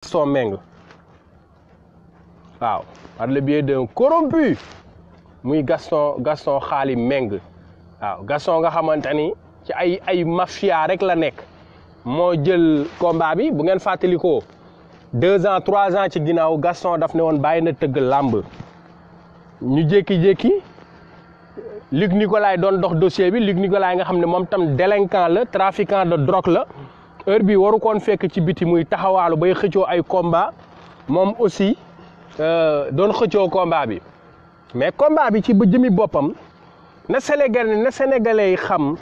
Gaston Mbengue waaw par le biais d'un corrompu muy Gaston Xaali Mbengue waaw Gaston nga xamante ni ci ay mafia rek la nekk moo jël combat bi bu ngeen fàttalikoo 2 ans 3 ans ci ginnaaw Gaston daf ne woon bàyyi na tëgg làmb ñu jékki-jékki Luc Nicolaï doon dox dossier bi Luc Nicolaï nga xam ne moom tam délinquant la trafiquant de drogue la heure bi waru koon fekk ci biti muy taxawaalu bay xëccoo ay combat moom aussi doon xëccoo combat bi mais combat bi ci ba jëmi boppam na Sénégalais yi xam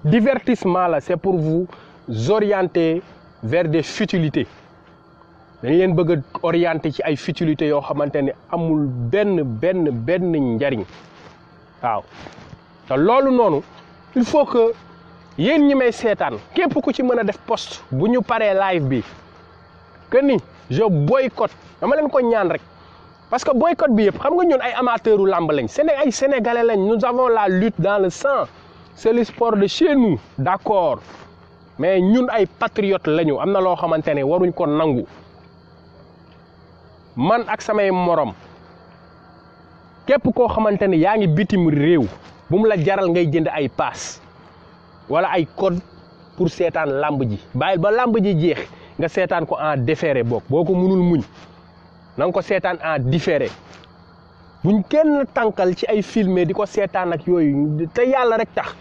divertissement la c'est pour vous orienter vers des futilités dañ leen bëgg a orienter ci ay futilités yoo xamante ne amul benn njariñ waaw te loolu noonu il faut que yéen ñi may seetaan képp ku ci mën a def post bu ñu paree live bi que ni je boycotte dama leen ko ñaan rek parce que boycott bi yëpp xam nga ñun ay amateurs u làmb lañ ay sénégalais lañ nous avons la lutte dans le sang c'est le sport de chez nous d'accord mais ñun ay patriotes lañu am na loo xamante ne waruñ ko nangu man ak samay morom képp koo xamante ne yaa ngi bitim réew bu mu la jaral ngay jënd ay paas wala ay code pour seetaan lamb ji bàyyil ba lamb ji jeex nga seetaan ko en différé boo ko mënul muñ na nga ko seetaan en différé buñ kenn tànkal ci ay filmé di ko seetaan ak yooyu te yàlla rek tax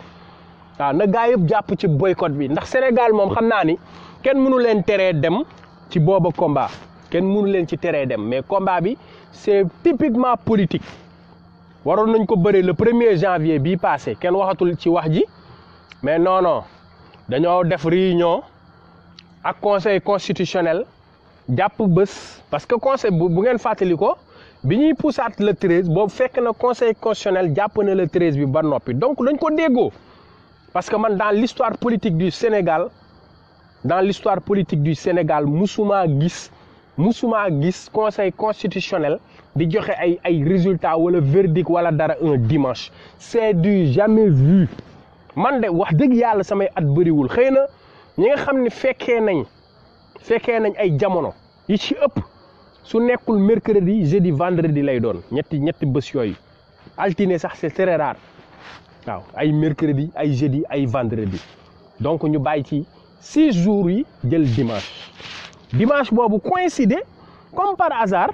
waaw na gaa yëpp jàpp ci boycott bi ndax Sénégal moom xam naa ni kenn mënu leen teree dem ci booba combat kenn mënu leen ci teree dem mais combat bi c'est typiquement politique waroon nañ ko bëre le 1er janvier bii passé kenn waxatul ci wax ji mais non dañoo def réunion ak conseil constitutionnel jàpp bés parce que conseil bu ngeen fàttali ko bi ñuy poussaat le 13 boobu fekk na conseil constitutionnel jàpp na le 13 bi ba noppi donc dañ ko déggoo parce que man dans l'histoire politique du Sénégal musuma gis conseil constitutionnel di joxe ay résultats wala verdict wala dara un dimanche c'est du jamais vu man de wax dëgg yàlla samay at bëriwul xëy na ñi nga xam ne fekkee nañ ay jamono yi ci ëpp su nekkul mercredi jeudi vendredi lay doon ñetti bés yooyu altine sax c'est très rare waaw ay mercredi ay jeudi ay vendredi donc ñu bàyyi ci 6 jours yi jël dimanche boobu coïncider comme par hasard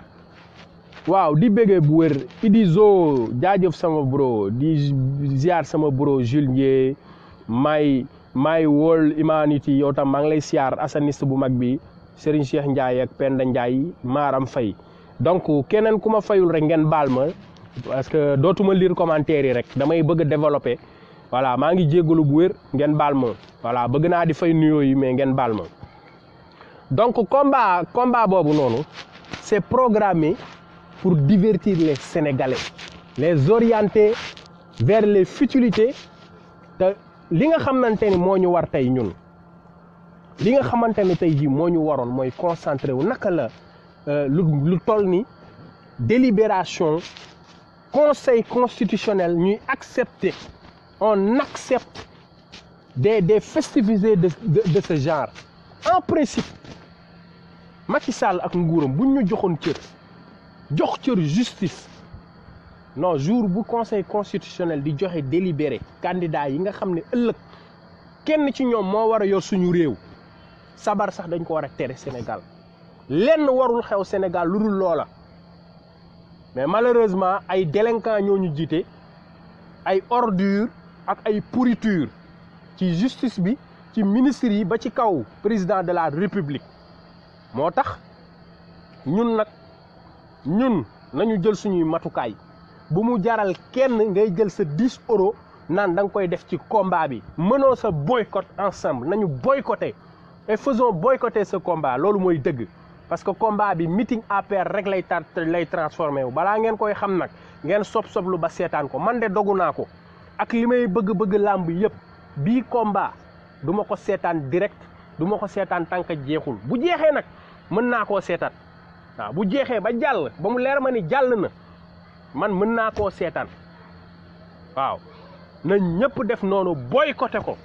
waaw di bëggee bu wér Idi Zo jaajëf sama bro di ziar sama bro Jules Ndié may World Humanity yow tam maa ngi lay siyaar asaniste bu mag bi Serigne Cheikh Ndiaye ak Penda Ndiaye Maram Faye donc keneen ku ma fayul rek ngeen baal ma parce que dootuma lire commentaire yi rek damay bëgg a développer voilà maa ngi jéggalu bu wér ngeen baal ma voilà bëgg naa di fay nuyoo yi mais ngeen baal ma donc combat boobu noonu c'est programmé pour divertir les Sénégalais les orienter vers les futilités te li nga xamante ni moo ñu war tey ñun li nga xamante ni tey jii moo ñu waroon mooy concentré wu naka la lu toll ni délibération conseil constitutionnel ñuy accepter on accepte des festivités de ce genre en principe Macky Sall ak nguuram buñ ñu joxoon jox cër justice non jour bu conseil constitutionnel di joxe délibéré candidat yi nga xam ne ëllëg kenn ci ñoom moo war a yor suñu réew sabar sax dañ ko war a tere Sénégal lenn warul xew Sénégal lu dul loola mais malheureusement ay délinquants ñoo ñu jiite ay ordures ak ay pourritures ci justice bi ci ministres yi ba ci kaw président de la République moo tax ñun nañu jël suñuy matukaay bu mu jaral kenn ngay jël sa 10 euros naan da nga koy def ci combat bi mënoo sa boycott ensemble nañu boycotter et faisons boycotter ce combat loolu mooy dëgg parce que combat bi meeting APR rek lay transformé wu balaa ngeen koy xam nag ngeen soblu ba seetaan ko man de dogu naa ko ak li may bëgg làmb yëpp bii combat du ma ko seetaan direct du ma ko seetaan tànk jeexul bu jeexee nag mën naa koo seetaan waaw bu jeexee ba jàll ba mu leer ma ni jàll na man mën naa koo seetaan waaw na ñëpp def noonu boycotté ko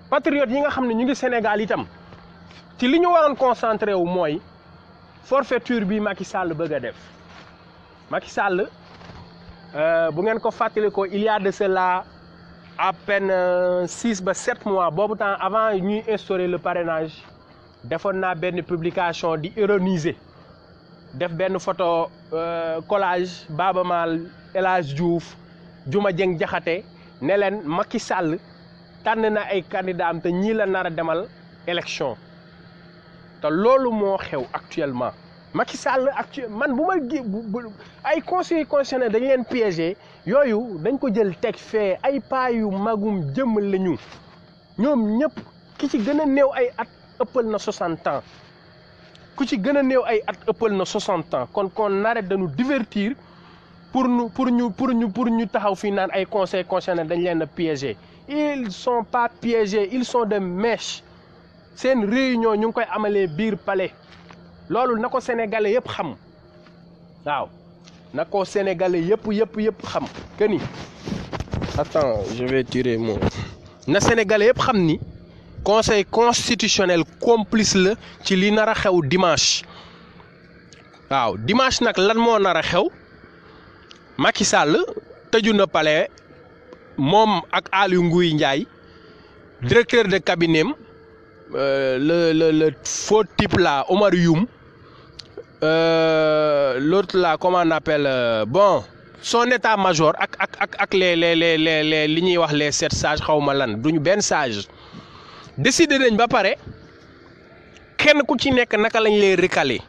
patriotes yi nga xam ne ñu ngi Sénégal itam ci li ñu waroon concentré wu mooy forfaiture bi Macky Sall bëgg a def Macky Sall bu ngeen ko fàttalikoo il y a de cela à peine 6 ba 7 mois boobu temps avant ñuy instaurer le parrainage defoon naa benn publication di ironiser def benn photo collage Baba Maal El Hadj Diouf Juma Jeng Jaxate ne leen Macky Sall tànn na ay candidat am te ñii la nar a demal élection te loolu moo xew actuellement Macky Sall man bu ma ay conseil constitutionnel dañ leen piégé yooyu dañ ko jël teg fee ay paa yu magum jëm lañu ñoom ñëpp ki ci gën a néew ay at ëppal na 60 ans ku ci gën a néew ay at ëppal na 60 ans kon qu'on arrête de nous divertir pour ñu taxaw fii naan ay conseil constitutionnel dañ leen a piégé ils sont pas piégés ils sont de mèche seen réunion ñu ngi koy amalee biir palais loolu na ko sénégalais yëpp xam waaw na ko sénégalais yëpp xam que ni attends je vais tirer mon na sénégalais yëpp xam ni conseil constitutionnel complice la ci li nar a xew dimanche waaw dimanche nag lan moo nar a xew Macky Sall tëju na palais moom ak Aliou Ngouille Ndiaye directeur de cabinet le faux type là Omar Youm l'autre là comment on appelle bon son état-major ak les li ñuy wax les 7 sages xawma lan duñu benn sage décidé nañ ba pare kenn ku ci nekk naka lañ lay recaler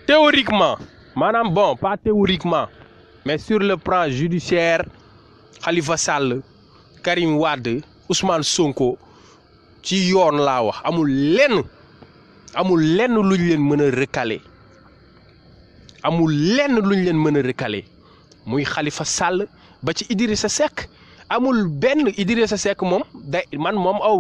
théoriquement maanaam bon pas théoriquement mais sur le plan judiciaire Khalifa Sall Karim Wade Ousmane Sonko ci yoon laa wax amul lenn luñ leen mën a recaler muy Khalifa Sall ba ci Idrissa Seck amul benn Idrissa Seck moom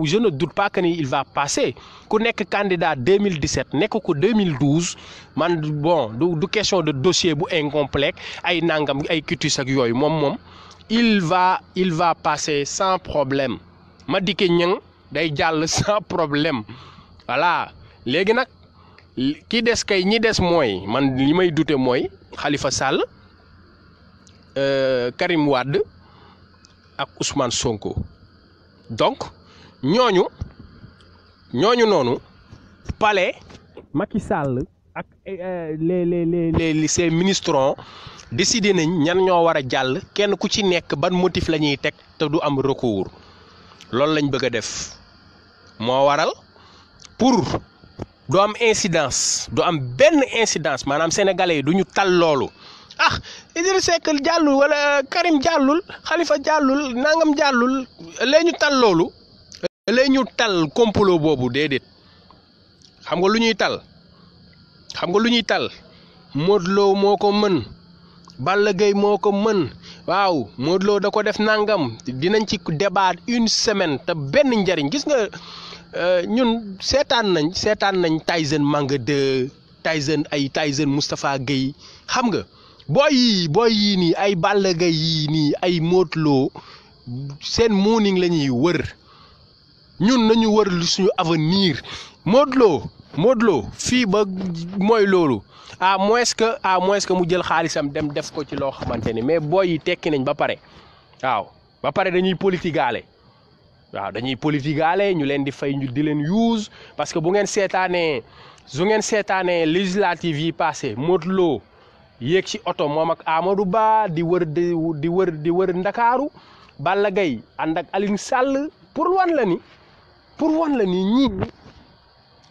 je ne doute pas que ni il va passer ku nekk candidat 2017 nekk ko 2012 man bon du question de dossier bu incomplet ay nangam ay cutis ak yooyu moom il va passer sans problème Madické Niang day jàll sans problème voilà léegi nag ki des kay ñi des mooy man li may douter mooy Khalifa Sall Karim Wade ak Ousmane Sonko donc ñooñu noonu palais Macky Sall ak les ces ministres décidé nañ ñan ñoo war a jàll kenn ku ci nekk ban motif la ñuy teg te du am recours loolu lañ bëgg a def moo waral pour du am incidence du am benn incidence maanaam sénégalais yi du ñu tal loolu Idrissa Seck jàllul wala Karim jàllul Khalifa jàllul nangam jàllul lay ñu tal loolu lay ñu tal complot boobu déedéet xam nga lu ñuy tal Modou Lo moo ko mën Balla Gaye moo ko mën waaw Modou Lo da ko def nangam dinañ ci débat une semaine te benn njariñ gis nga ñun seetaan nañ Tyson Manga 2 Tyson Moustapha Guèye xam nga booy yii nii ay Balla Gaye yii nii ay Modou Lo seen morning la ñuy wër ñun nañu wër lu suñu avenir Modou Lo fii ba mooy loolu à moins que mu jël xaalisam dem def ko ci loo xamante ni mais booy yi tekki nañ ba pare waaw ba pare dañuy politigaale ñu leen di fay ñu di leen use parce que bu ngeen seetaanee législative yi passé Modou Lo yéeg ci oto moom ak Amadou Ba di wër Ndakaaru Balla Gaye ànd ak Alioune Sall pour wan la ni ñii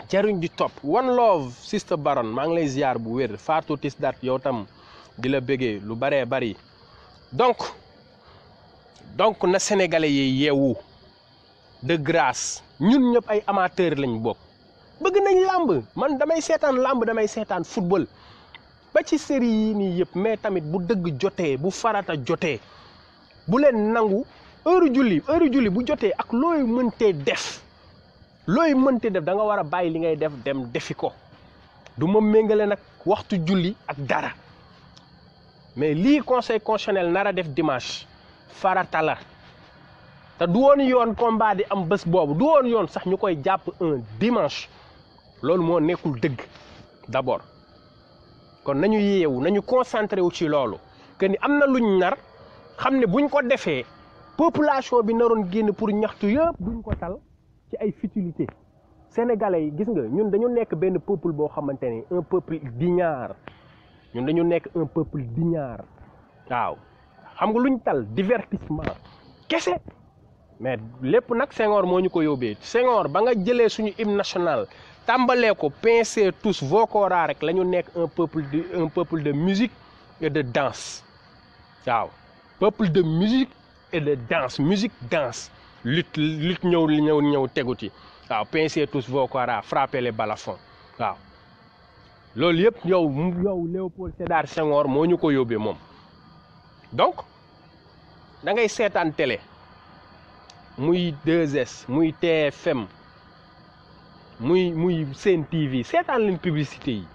jaruñ di topp one love sister Baron maa ngi lay ziar bu wér Fatou Tis Dat yow tam di la bëggee lu baree bari donc na sénégalais yi yeewu de grâce ñun ñëpp ay amateur lañ bokk bëgg nañ làmb man damay seetaan làmb damay seetaan football ba ci série yi nii yëpp mais tamit bu dëgg jotee bu farata jotee bu leen nangu heure julli bu jotee ak looy mëntee def da nga war a bàyyi li ngay def dem defi ko du ma méngale nag waxtu julli ak dara mais lii conseil constitutionnel nar a def dimanche farata la te du woon yoon combat di am bés boobu du woon yoon sax ñu koy jàpp un dimanche loolu moo nekkul dëgg d'abord kon nañu yeewu nañu concentré wu ci loolu que ni am na luñ nar xam ne buñ ko defee population bi naroon génn pour ñaxtu yëpp duñ ko tal ci ay futilité sénégalais yi gis nga ñun dañu nekk benn peuple boo xamante ni un peuple d'ignare ñun dañu nekk un peuple d'ignare waaw xam nga luñ tal divertissement kese mais lépp nag Senghor moo ñu ko yóbbee Senghor ba nga jëlee suñu hymne national tàmbalee ko pincez tous vos corps rek la ñu nekk un peuple de musique et de danse waaw peuple de musique et de danse musique danse lutte ñëw teguti waaw pincez tous vos corps frappez les balafons waaw loolu yëpp yow Léopold Sédar Senghor moo ñu ko yóbbee moom donc da ngay seetaan télé muy 2S muy TFM muy Sen TV seetaan leen publicité yi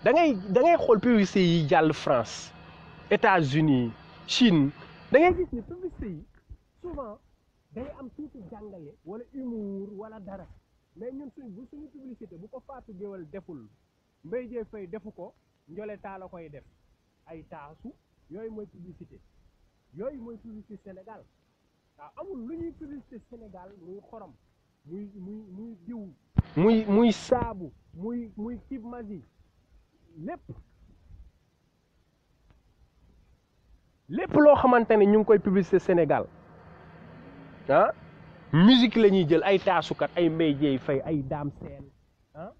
da ngay xool publicité yi jàll France États-Unis Chine da ngay gis ni publicité yi souvent day am tuuti jàngale wala humour wala dara mais ñun suñu publicité bu ko Fatou Guewel deful Mbaye Dièye Faye defu ko Ndiolé Talla koy def ay taasu yooyu mooy publicité Sénégal waaw amul lu ñuy publicité Sénégal muy xorom muy diw muy saabu muy Kib Masi lépp loo xamante ne ñu ngi koy publicité Sénégal ah musique la ñuy jël ay taasukat ay Mbaye Dièye Faye ay Dame Sène ah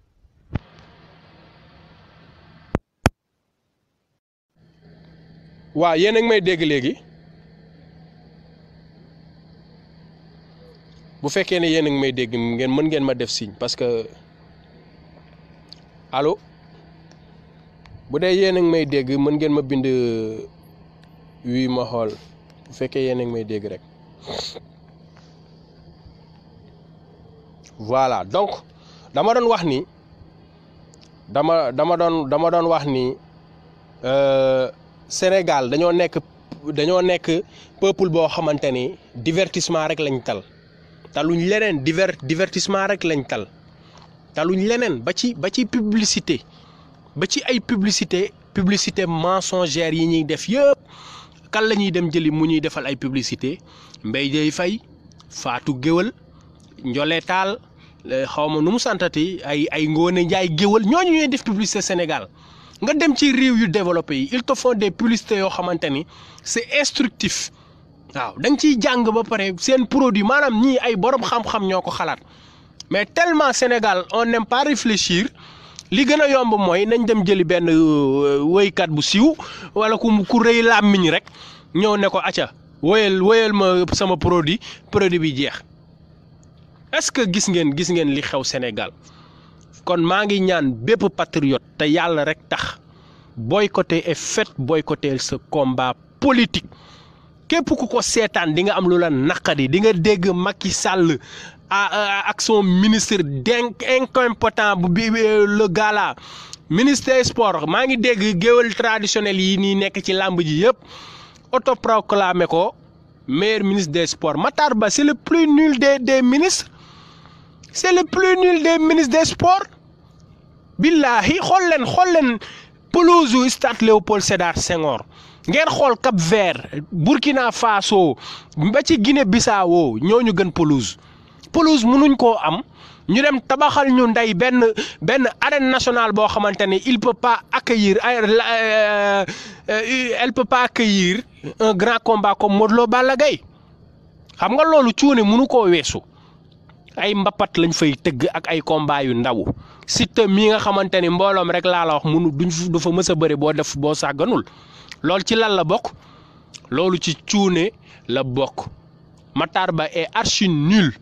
waaw yéen a ngi may dégg léegi bu fekkee ne yéen a ngi may dégg mën ngeen ma def signe parce que allo bu dee yéen a ngi may dégg mën ngeen ma bind wii ma xool bu fekkee yéen a ngi may dégg rek voilà donc dama doon wax ni dama doon wax ni Sénégal dañoo nekk peuple boo xamante ni divertissement rek lañ tal taluñ leneen divertissement rek lañ tal taluñ leneen ba ci publicité ba ci ay publicité mensongère yi ñuy def yëpp kan la ñuy dem jëli mu ñuy defal ay publicité Mbaye Dièye Faye Fatou Guewel Ndiolé Talla xaw ma nu mu santati ay Ngoné Ndiaye Guewel ñooñu ñuy def publicité Sénégal nga dem ci réew yu développé yi ils te font des publicités yoo xamante ni c'est instructif waaw da nga ciy jàng ba pare seen produit maanaam ñii ay borom xam-xam ñoo ko xalaat mais tellement Sénégal on n'aime pas réfléchir li gën a yomb mooy nañ dem jëli benn woykat bu siiw wala ku rëy làmmiñ rek ñëw ne ko acca woyal ma sama produit bi jeex est-ce que gis ngeen li xew Sénégal kon maa ngi ñaan bépp patriote te yàlla rek tax boycotter et faites boycotter ce combat politique képp ku ko seetaan di nga am lu la naqari di nga dégg Macky Sall ak son ministre incompétent bi le gars là ministre des sports maa ngi dégg géwél traditionnel yi nii nekk ci làmb ji yëpp autoproclamé ko meilleur ministre des sports Matar Ba c'est le plus nul des ministres c'est le plus nul des ministres des sports billahi xool leen pelouse stade Léopold Sédar Senghor ngeen xool Cap Vert Burkina Faso ba ci Guinée Bissau ñooñu gën pelouse mënuñ koo am ñu dem tabaxal ñu ndey benn arène nationale boo xamante ni elle peut pas accueillir un grand combat comme Modou Lo Balla Gaye xam nga loolu cuune mënu koo weesu ay mbapat lañ fay tëgg ak ay combat yu ndaw Siteu mii nga xamante ni mbooloom rek laa la wax du fa mës a bëri boo sàgganul loolu ci lan la bokk loolu ci cuune la bokk Matar Ba est archi nul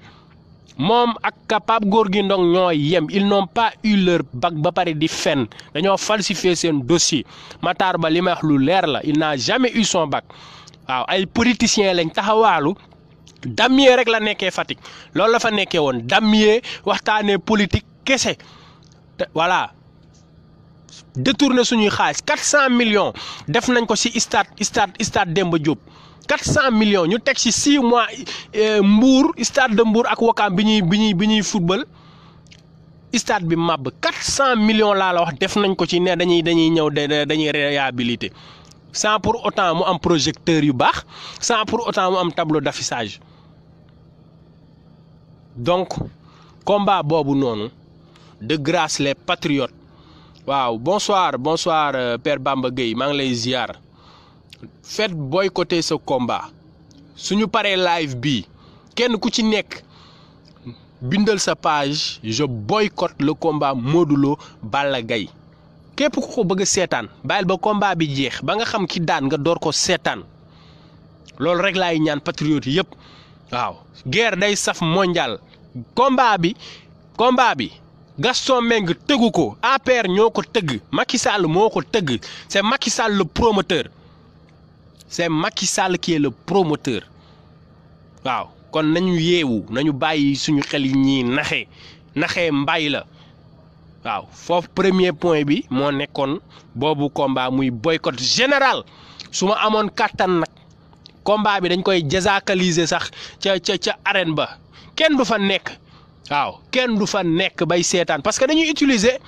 moom ak Pape Gorgui Ndong ñoo yem ils n'ont pas eu leur bac ba pare di fen dañoo falsifier seen dossier Matar Ba li may wax lu leer la il n'a jamais eu son bac waaw ay politiciens lañ taxawaalu damier rek la nekkee Fatick loolu la fa nekkee woon damier waxtaanee politique kese voilà détourné suñuy xaalis 400 millions def nañ ko ci stade Demba Diop 400 millions ñu teg ci 6 mois Mbour stade de Mbour ak Ouakam bi ñuy football stade bi màbb 400 millions laa la wax def nañ ko ci ne dañuy ñëw dañuy réhabiliter sans pour autant mu am projecteur yu baax sans pour autant mu am tableau d'affichage donc combat boobu noonu de grâce les patriotes waaw bonsoir Père Bamba Gueye maa ngi lay ziar faites boycotter ce combat suñu paree live bi kenn ku ci nekk bindal sa page je boycotte le combat Modou Lo Balla Gaye képp ku ko bëgg a seetaan bàyyil ba combat bi jeex ba nga xam ki daan nga door ko seetaan loolu rek laay ñaan patriote yëpp waaw guerre day saf mondial combat bi Gaston Mbengue tëggu ko APR ñoo ko tëgg Macky Sall moo ko tëgg c'est Macky Sall le promoteur c'est Macky Sall qui est le promoteur waaw kon nañu yeewu nañu bàyyi suñu xel yi ñii naxee mbay la waaw foofu premier point bi moo nekkoon boobu combat muy boycott général su ma amoon kàttan nag combat bi dañ koy désacraliser sax ca arène ba kenn du fa nekk waaw kenn du fa nekk bay seetaan parce que dañuy utiliser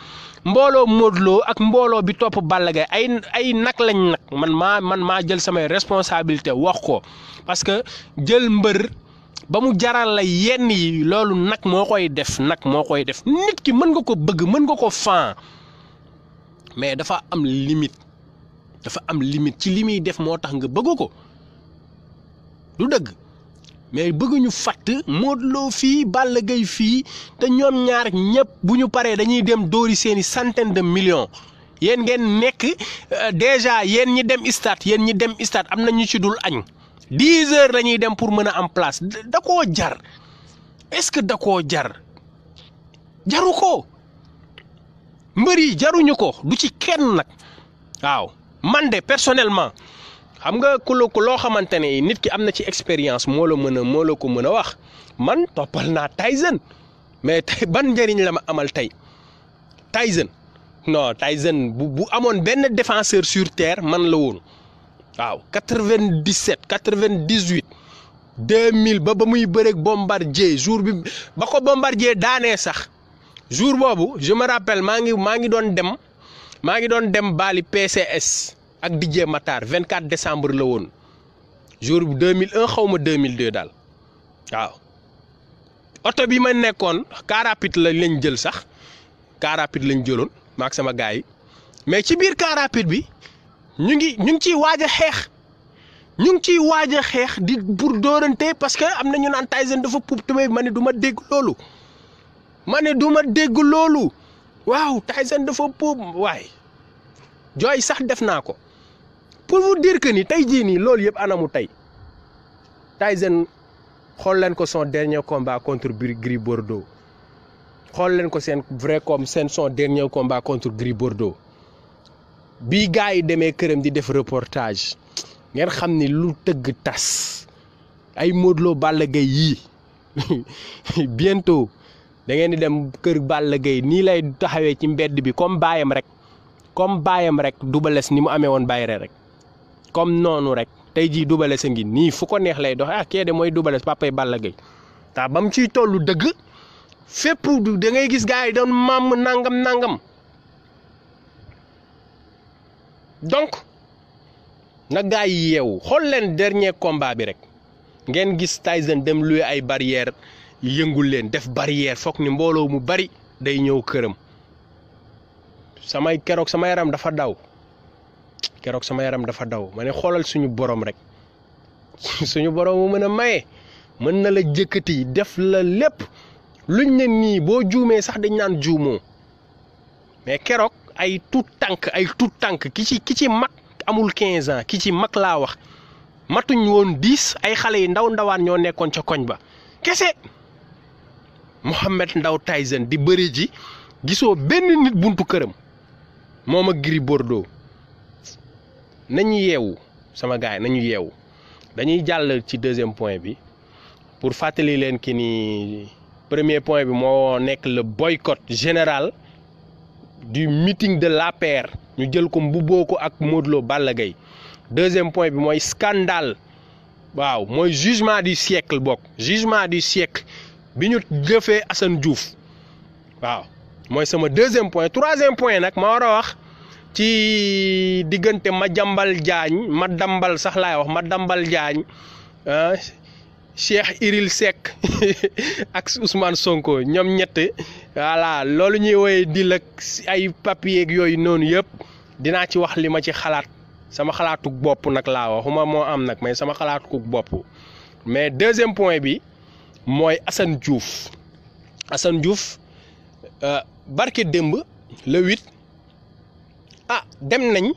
mbooloo Modou Lo ak mbooloo bi topp Balla Gaye ay nag lañ nag man maa jël samay responsabilité wax ko parce que jël mbër ba mu jaral la yenn yi loolu nag moo koy def nit ki mën nga ko bëgg mën nga ko fan mais dafa am limite ci li muy def moo tax nga bëgg ko du dëgg mais bëgguñu fatt Modou Lo fii Balla Gaye fii te ñoom ñaar ñëpp bu ñu paree dañuy dem dóori seeni centaine de millions yéen ngeen nekk déjà yéen ñi dem stade am na ñu ci dul añ 10 heures lañuy dem pour mën a am place da koo jar est-ce que da koo jar jaru ko mbër yi jaruñu ko du ci kenn nag waaw man de personnellement xam nga ku loo xamante ne nit ki am na ci expérience moo la ko mën a wax man toppal naa Tyson mais tey ban njëriñ la ma amal tey Tyson bu amoon benn défenseur sur terre man la woon waaw 97 98 2000 ba muy bëreeg Bombardier jour bi ba ko Bombardier daanee sax jour boobu je me rappelle maa ngi doon dem Bali PCS ak DJ Matar 24 décembre la woon jour bi 2001 xaw ma 2002 daal waaw oto bi ma nekkoon car rapide lañ jël sax car rapide lañ jëloon maak sama gars yi mais ci biir car rapide bi ñu ngi ciy waaj a xeex di pour dóorante parce que am na ñu naan Tyson dafa puub tubéy ma ne du ma dégg loolu waaw Tyson dafa puub waaye jooy sax def naa ko pour vous dire que ni tey jii nii loolu yëpp anamu tey Tyson xool leen ko son dernier combat contre Gris Bordeaux xool leen ko son dernier combat contre Gris Bordeaux bii gars yi demee këram di def reportage ngeen xam ni lu tëgg tas ay Modou Lo Balla Gaye yii bientôt da ngeen di dem kër Balla Gaye nii lay taxawee ci mbedd bi comme baayam rek Double Less ni mu amee woon bayre rek comme noonu rek tey jii Double Less a ngi nii fu ko neex lay doxe kee de mooy Double Less papay Balla Gaye ta ba mu ciy tollu dëgg fépp da ngay gis gars yi doon maam nangam donc na gars yi yeewu xool leen dernier combat bi rek ngeen gis Tyson dem luy ay barrière yëngul leen def barrière foog ni mbooloo mu bari day ñëw këram keroog sama yaram dafa daw ma ne xoolal suñu borom rek suñu borom mu mën a maye mën na la jëkkati def la lépp luñ ne nii boo juumee sax dañ naan juumoo mais keroog ay tout tànk ki ci mag amul 15 ans ki ci mag laa wax matuñ woon 10 ay xale yi ndawaan ñoo nekkoon ca koñ ba kese Mohamed Ndao Tyson di bëri ji gisoo benn nit buntu këram moom ak Gris Bordeaux nañu yeewu sama gaay nañu yeewu dañuy jàll ci deuxième point bi pour fàttali leen ki ni premier point bi moo nekk le boycott général du meeting de l'APR ñu jël ko mbubboo ko ak Modou Lo Balla Gaye deuxième point bi mooy scandale waaw mooy jugement du siècle bokk jugement du siècle bi ñu jëfee Assane Diouf waaw mooy sama deuxième point troisième point nag ma war a wax ci diggante Madiambal Diagne Madambal sax laay wax Madambal Diagne Cheikh Iril Seck ak Ousmane Sonko ñoom ñett voilà loolu ñuy woowee di la ay papier ak yooyu noonu yëpp dinaa ci wax li ma ci xalaat sama xalaatu bopp nag laa waxuma moo am nag mais sama xalaatu bopp mais deuxième point bi mooy Assane Diouf barke démb le 8 dem nañ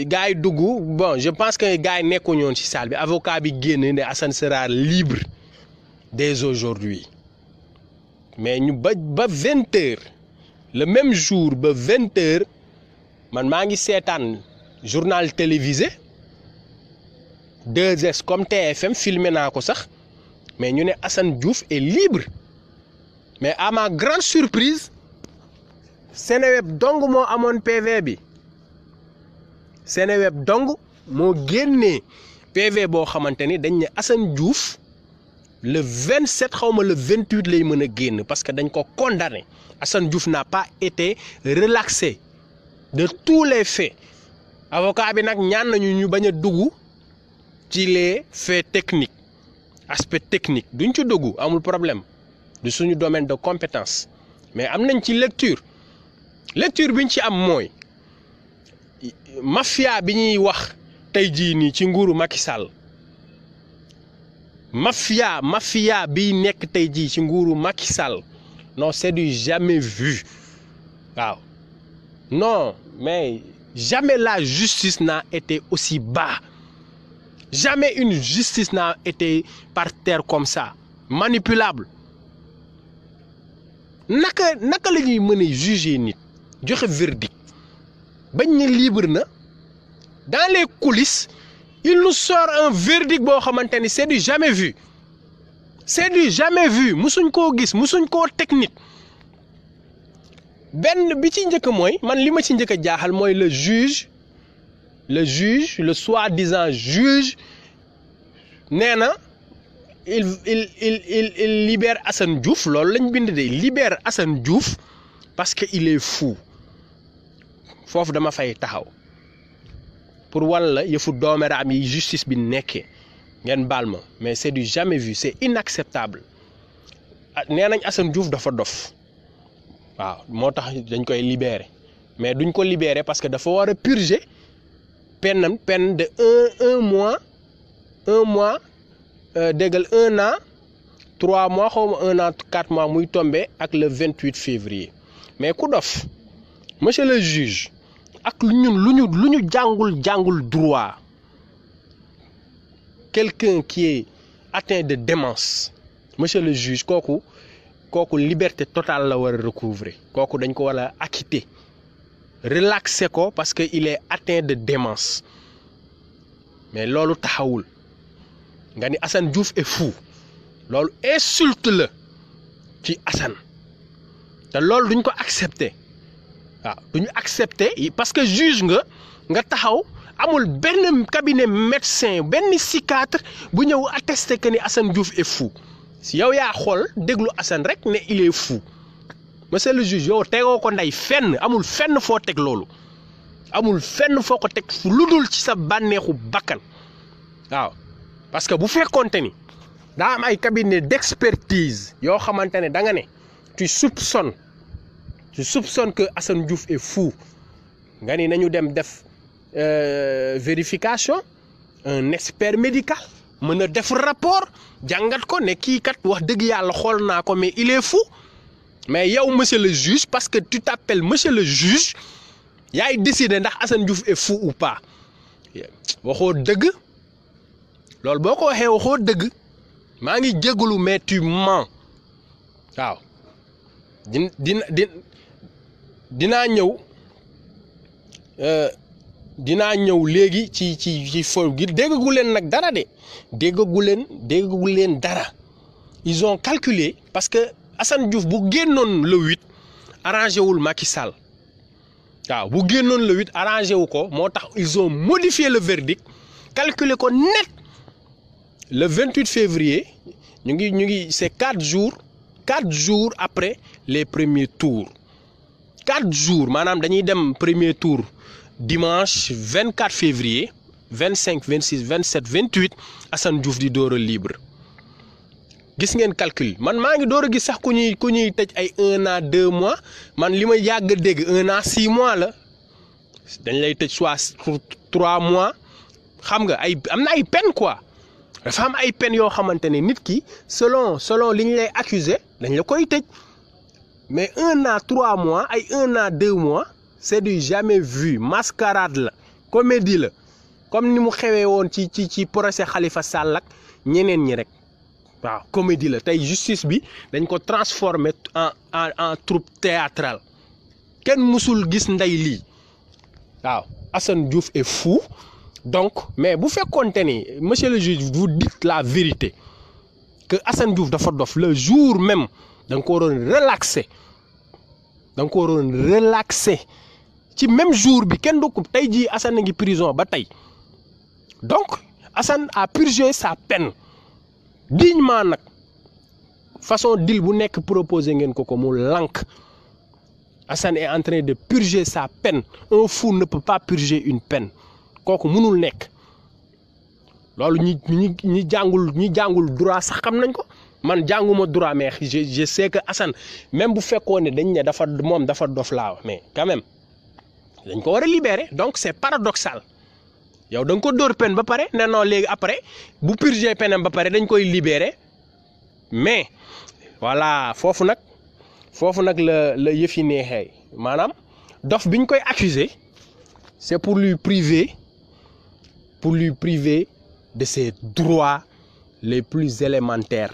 gars yi dugg bon je pense que gars yi nekkuñu woon ci salle bi avocat bi génn ne Assane sera libre dès aujourd'hui mais ñu ba 20h le même jour ba 20h man maa ngi seetaan journal télévisé 2S comme TFM filmé naa ko sax mais ñu ne Assane Diouf est libre mais à ma grande surprise Seneweb dong moo amoon PV bi Seneweb dong moo génnee PV boo xamante ni dañ ne Assane Diouf le 27 xaw ma le 28 lay mën a génn parce que dañ ko condamné Assane Diouf n'a pas été relaxé de tous les faits avocat bi nag ñaan nañu ñu bañ a dugg ci les faits techniques aspect technique duñ ci dugg amul problème du suñu domaine de compétence mais am nañ ci lecture biñ ci am mooy mafia bi ñuy wax tey jii nii ci nguuru Macky Sall mafia bi nekk tey jii ci nguuru Macky Sall non c'est du jamais vu waaw non mais jamais la justice n'a été aussi bas jamais une justice n'a été par terre comme ça manipulable naka la ñuy mën a juger nit joxe verdict bañ ne libre na dans les coulisses il nous sort un verdict boo xamante ni c'est du jamais vu musuñ koo gis musuñ koo technique benn bi ci njëkk mooy man li ma ci njëkk a jaaxal mooy le soi-disant juge nee na il libère Assane Diouf loolu lañ bind de libère Assane Diouf parce que il est fou foofu dama fay taxaw pour walla yëfu doomeraam yi justice bi nekkee ngeen baal ma mais c'est du jamais vu c'est inacceptable nee nañ Assane Diouf dafa dof waaw moo tax dañ koy libérer mais duñ ko libérer parce que dafa war a purger peine de un mois déggal 1 an 3 mois xaw ma 1 an 4 mois muy tombé ak le 28 février mais ku dof monsieur le juge ak ñun lu ñu jàngul droit quelqu'un qui est atteint de démence monsieur le juge kooku liberté totale la war a recouvrer kooku dañ ko war a acquitter relaxer ko parce que il est atteint de démence mais loolu taxawul nga ni Assane Diouf est fou loolu insulte la ci Assane te loolu duñ ko accepter waaw duñu accepter parce que juge nga taxaw amul benn cabinet médecin benn psychiatre bu ñëw attester que ni Assane Diouf est fou si yow yaa xool déglu Assane rek ne il est fou monsieur le juge yow tegoo ko ndey fenn amul fenn foo teg loolu amul fenn foo ko teg fu lu dul ci sa bànneexu bakkan waaw parce que bu fekkoonte ni daa am ay cabinet d'expertise yoo xamante ne da nga ne tu soupçonnes que Assane Diouf est fou nga ni nañu dem def vérification un expert médical mën a def rapport jàngat ko ne kii kat wax dëgg yàlla xool naa ko mais il est fou mais yow monsieur le juge parce que tu t'appelles monsieur le juge yaay décider ndax Assane Diouf est fou ou pas waxoo dëgg loolu boo ko waxee waxoo dëgg maa ngi jégalu mais tu mens waaw dinaa ñëw léegi ci fo gi déggagu leen nag dara de déggagu leen dara ils ont calculé parce que Assane Diouf bu génnoon le 8 arrangé wul Macky Sall waaw bu génnoon le 8 arrangé wu ko moo tax ils ont modifié le verdict calculer ko net le 28 février c'est 4 jours après les premiers tours 4 jours maanaam dañuy dem premier tour dimanche 24 février 25 26 27 28 Assane Diouf di door a libre gis ngeen calcul man maa ngi door a gis sax ku ñuy tëj ay 1 an 2 mois man li ma yàgg a dégg 1 an 6 mois la dañ lay tëj soit 3 mois xam nga am na ay peine quoi dafa am ay peine yoo xamante ne nit ki selon li ñu lay accuser dañ la koy tëj mais 1 an 3 mois ay 1 an 2 mois c'est du jamais vu mascarade la comédie la comme ni mu xewee woon ci procès Khalifa Sall ak ñeneen ñi rek waaw comédie la tey justice bi dañ ko transformer en troupe théâtrale kenn musul gis ndey lii waaw Assane Diouf est fou donc mais bu fekkoonte ni monsieur le juge vous dites la vérité que Assane Diouf dafa dof le jour même da nga ko waroon relaxer ci même jour bi kenn du ko tey jii Assane a ngi prison ba tey donc Assane a purgé sa peine dignement nag façon deal bu nekk proposé ngeen ko mu lank Assane est en train de purger sa peine un fou ne peut pas purger une peine kooku mënul nekk loolu ñi jàngul droit sax xam nañ ko man jànguma droit mais je sais que Assane même bu fekkoon ne dañ ne dafa dof laa mais quand même dañ ko war a libérer donc c'est paradoxal yow da nga ko dóor peine ba pare ne non léegi après bu purger peine ba pare dañ koy libérer mais voilà foofu nag la yëf yi neexee maanaam dof bi ñu koy accuser c'est pour lui priver de ses droits les plus élémentaires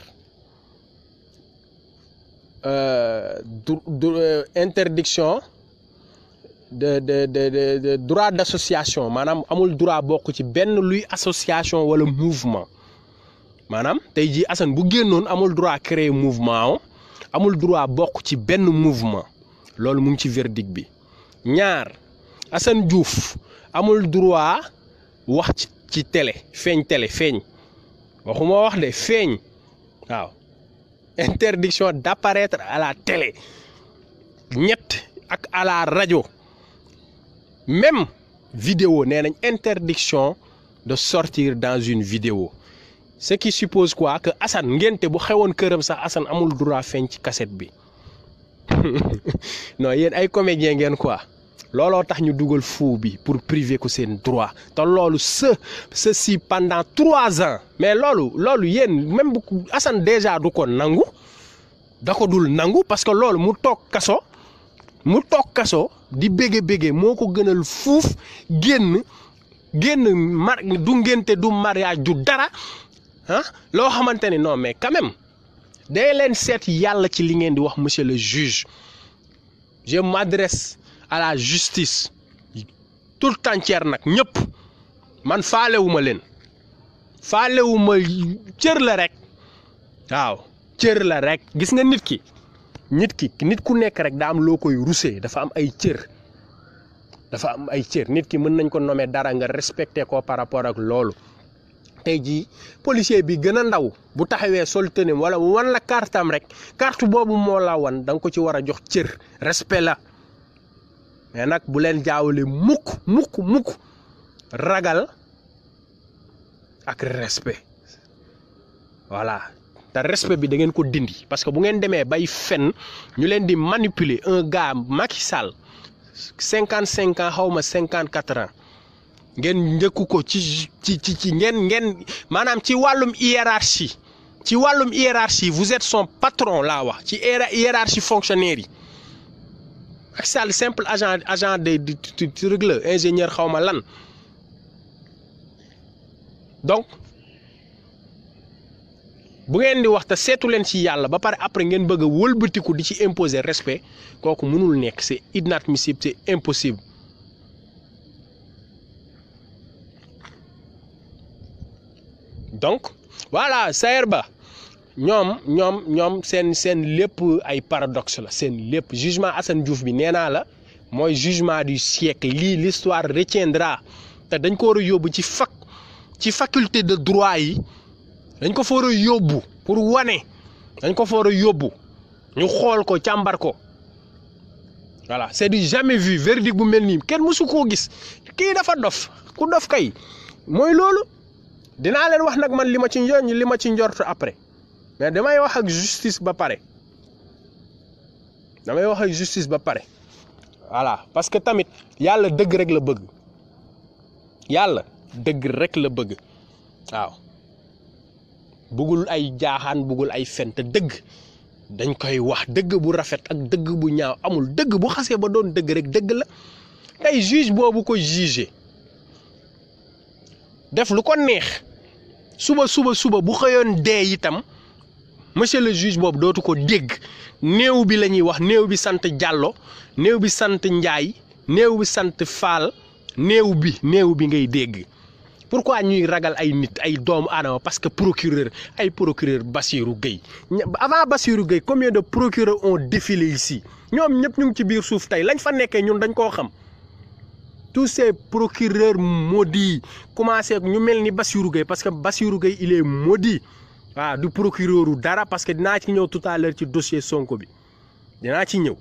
interdiction de droit d'association maanaam amul droit bokk ci benn luy association wala mouvement maanaam tey jii Assane bu génnoon amul droit créer mouvement amul droit bokk ci benn mouvement loolu mu ngi ci verdict bi ñaar Assane Diouf amul droit wax ci télé feeñ waxuma wax de feeñ waaw interdiction d'apparaître à la télé ñett ak à la rajo même vidéo nee nañ interdiction de sortir dans une vidéo ce qui suppose quoi que Assane ngénte bu xewoon këram sax Assane amul droit feeñ ci cassette bi non yéen ay comédien ngeen quoi looloo tax ñu dugal fou bi pour priver ko seen droit te loolu ceci pendant 3 ans mais loolu yéen même bu Assane déjà du ko nangu da ko dul nangu parce que loolu mu toog kaso di bége moo ko gënal fuuf génn du ngénte du mariage du dara loo xamante ni non mais quand même day leen seet yàlla ci li ngeen di wax monsieur le juge je m'adresse à la justice tout entière nag ñëpp man faalewuma leen cër la rek waaw cër la rek gis nga nit ku nekk rek daa am loo koy rusee dafa am ay cër nit ki mën nañ ko nommer dara nga respecté ko par rapport ak loolu tey jii policier bi gën a ndaw bu taxawee sol tenue wala wan la kartam rek carte boobu moo la wan da nga ko ci war a jox cër respect la mais nag bu leen jaawale mukk ragal ak respect voilà te respect bi da ngeen ko dindi parce que bu ngeen demee bay fen ñu leen di manipuler un gars Macky Sall 55 ans xaw ma 54 ans ngeen njëkku ko ci ngeen maanaam ci wàllum hiérarchie vous êtes son patron laa wax ci hiérarchie fonctionnaire yi Macky Sall simple agent de truc la ingénieur xaw ma lan donc bu ngeen di wax te seetu leen ci yàlla ba pare après ngeen bëgg a wëlbatiku di ci imposer respect kooku mënul nekk c'est inadmissible c'est impossible donc voilà Sayer Ba ñoom seen lépp ay paradoxe la seen lépp jugement Assane Diouf bi nee naa la mooy jugement du siècle lii l'histoire retiendra te dañ ko war a yóbbu ci fac ci faculté de droit yi dañ ko fa war a yóbbu pour wane dañ ko fa war a yóbbu ñu xool ko càmbar ko voilà c'est du jamais vu verdict bu mel nii kenn mësu koo gis kii dafa dof ku dof kay mooy loolu dinaa leen wax nag man li ma ci njort après mais damay wax ak justice ba pare voilà parce que tamit yàlla dëgg rek la bëgg waaw bëggul ay jaaxaan bëggul ay fen te dëgg dañ koy wax dëgg bu rafet ak dëgg bu ñaaw amul dëgg bu xasee ba doon dëgg rek dëgg la tey juge boobu ko jugé def lu ko neex suba bu xëyoon dee itam monsieur le juge boobu dootu ko dégg néew bi la ñuy wax néew bi sant Diallo néew bi sant Ndiaye néew bi sant Fall néew bi ngay dégg pourquoi ñuy ragal ay nit ay doomu aadama parce que procureur Bassirou Gueye avant Bassirou Gueye combien de procureurs ont défilé ici ñoom ñëpp ñu ngi ci biir suuf tey lañ fa nekkee ñun dañ koo xam tous ces procureurs maudits commencé ñu mel ni Bassirou Gueye parce que Bassirou Gueye il est maudit waaw du procureur u dara parce que dinaa ci ñëw tout à l'heure ci dossier Sonko bi dinaa ci ñëw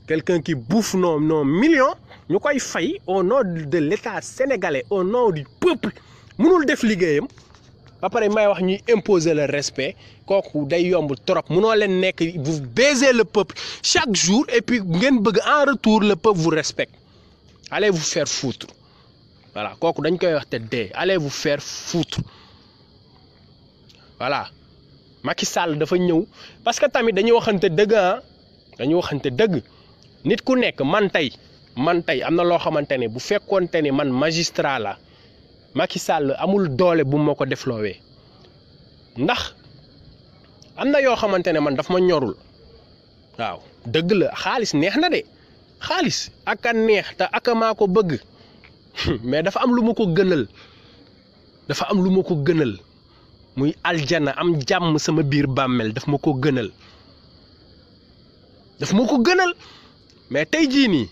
quelqu'un qui bouffe nos millions ñu koy fay au nom de l'État sénégalais au nom du peuple mënul def liggéeyam ba pare may wax ñuy imposer le respect kooku day yomb trop mënoo leen nekk vous baisez le peuple chaque jour et puis ngeen bëgg en retour le peuple vous respecte allez vous faire foutre voilà kooku dañ koy wax te dee allez vous faire foutre voilà Macky Sall dafa ñëw parce que tamit dañuy waxante dëgg nit ku nekk man tey am na loo xamante ne bu fekkoonte ni man magistrat la Macky Sall amul doole bu ma ko defloowee ndax am na yoo xamante ne man daf ma ñorul waaw dëgg la xaalis neex na de xaalis ak a neex te ak maa ko bëgg mais dafa am lu ma ko gënal muy aljana am jàmm sama biir bàmmeel daf ma ko gënal mais tey jii nii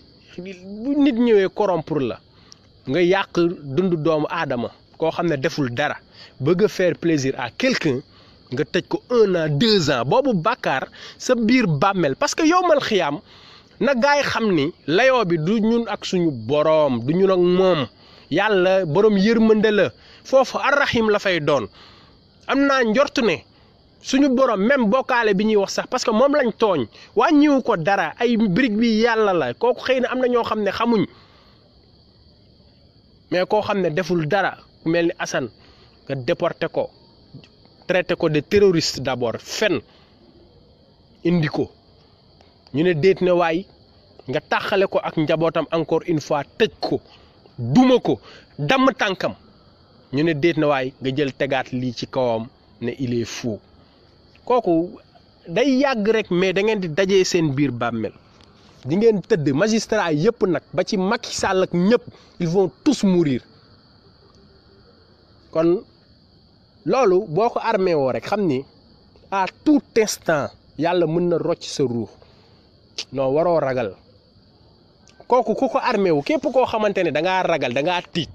bu nit ñëwee corrompre la nga yàq dund doomu aadama koo xam ne deful dara bëgg a faire plaisir à quelqu'un nga tëj ko 1 an 2 ans boobu bàkkaar sa biir bàmmeel parce que yowmal xiyaam na gaay xam ni layoo bi du ñun ak suñu boroom du ñun ak moom yàlla boroom yërmande la foofu arrahim la fay doon am naa njort ne suñu borom même bokkaale bi ñuy wax sax parce que moom lañ tooñ wàññiwu ko dara ay brique bi yàlla la kooku xëy na am na ñoo xam ne xamuñ mais koo xam ne deful dara ku mel ni Assane nga déporté ko traité ko de terroriste d'abord fen indi ko ñu ne déet ne waay nga taxale ko ak njabootam encore une fois tëj ko duma ko damm tànkam ñu ne déet ne waay nga jël tegaat lii ci kawam ne il est fou kooku day yàgg rek mais da ngeen di dajee seen biir bàmmeel di ngeen tëdd magistrat yëpp nag ba ci Macky Sall ak ñëpp ils vont tous mourir kon loolu boo ko armé woo rek xam ni à tout instant yàlla mën na rocc sa ruux non waroo ragal kooku ku ko armé wu képp koo xamante ne da ngaa ragal da ngaa tiit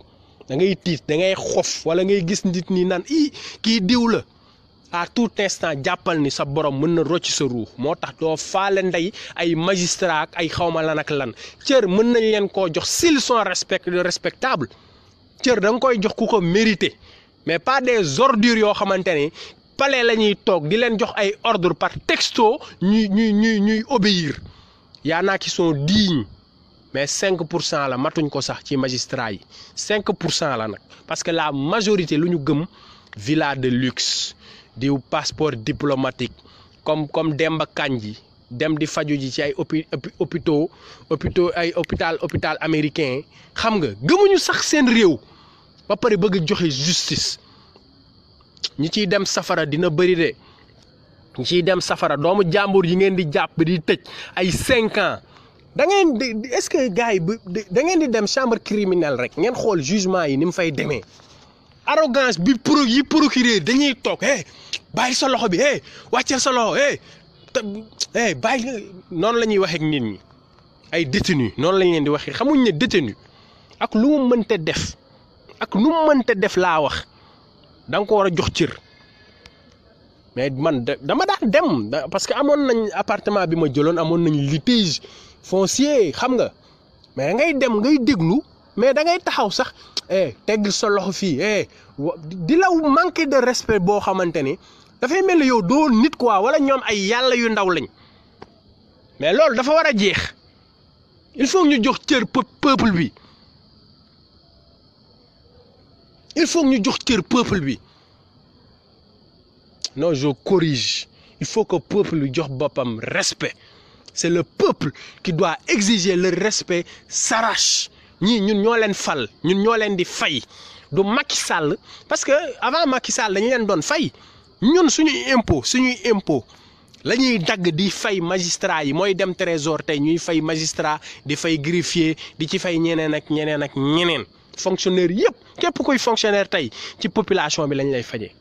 da ngay xof wala ngay gis nit ñi naan kii diw la à tout instant jàppal ni sa borom mën na rocc sa ruux moo tax doo faale ndey ay magistrat ak ay xawma lan ak lan cër mën nañ leen koo jox s'ils sont respectables cër da nga koy jox ku ko mérité mais pas des ordures yoo xamante ne palais la ñuy toog di leen jox ay ordre par texto ñuy obéir yaa naa qui sont dignes mais 5% la matuñ ko sax ci magistrat yi 5% la nag parce que la majorité lu ñu gëm villa de luxe diw passeport diplomatique comme Demba Kandji dem di faju ji ci ay hôpital américain xam nga gëmuñu sax seen réew ba pare bëgg joxe justice ñi ciy dem safara dina bëri de ñi ciy dem safara doomu jàmbur yi ngeen di jàpp di tëj ay 5 ans da ngeen di est-ce que gars yi da ngeen di dem chambre criminelle rek ngeen xool jugement yi ni mu fay demee arrogance bi procureur dañuy toog bàyyi sa loxo bi wàcceel sa loxo bàyyi noonu la ñuy waxee ak nit ñi ay détenu noonu lañ leen di waxee xamuñ ne détenu ak lu mu mënte def ak nu mënta def laa wax da nga ko war a jox cër mais man dama daan dem parce que amoon nañ appartement bi ma jëloon amoon nañ litige foncier xam nga mais ngay dem ngay déglu mais da ngay taxaw sax tegg sa loxo fii di la manquer de respect boo xamante ni dafay mel ni yow doo nit quoi wala ñoom ay yàlla yu ndaw lañ mais loolu dafa war a jeex il faut ñu jox cër peuple bi il faut ñu jox cër peuple bi non je corrige il faut que peuple bi jox boppam respect c'est le peuple qui doit exiger le respect s'arrache ñii ñun ñoo leen fal ñun ñoo leen di fay du Macky Sall parce que avant Macky Sall dañu leen doon fay ñun suñuy impôt la ñuy dagg di fay magistrat yi mooy dem trésor tey ñuy fay magistrat di fay greffier di ci fay ñeneen ak ñeneen fonctionnaire yëpp képp kuy fonctionnaire tey ci population bi lañ lay fajee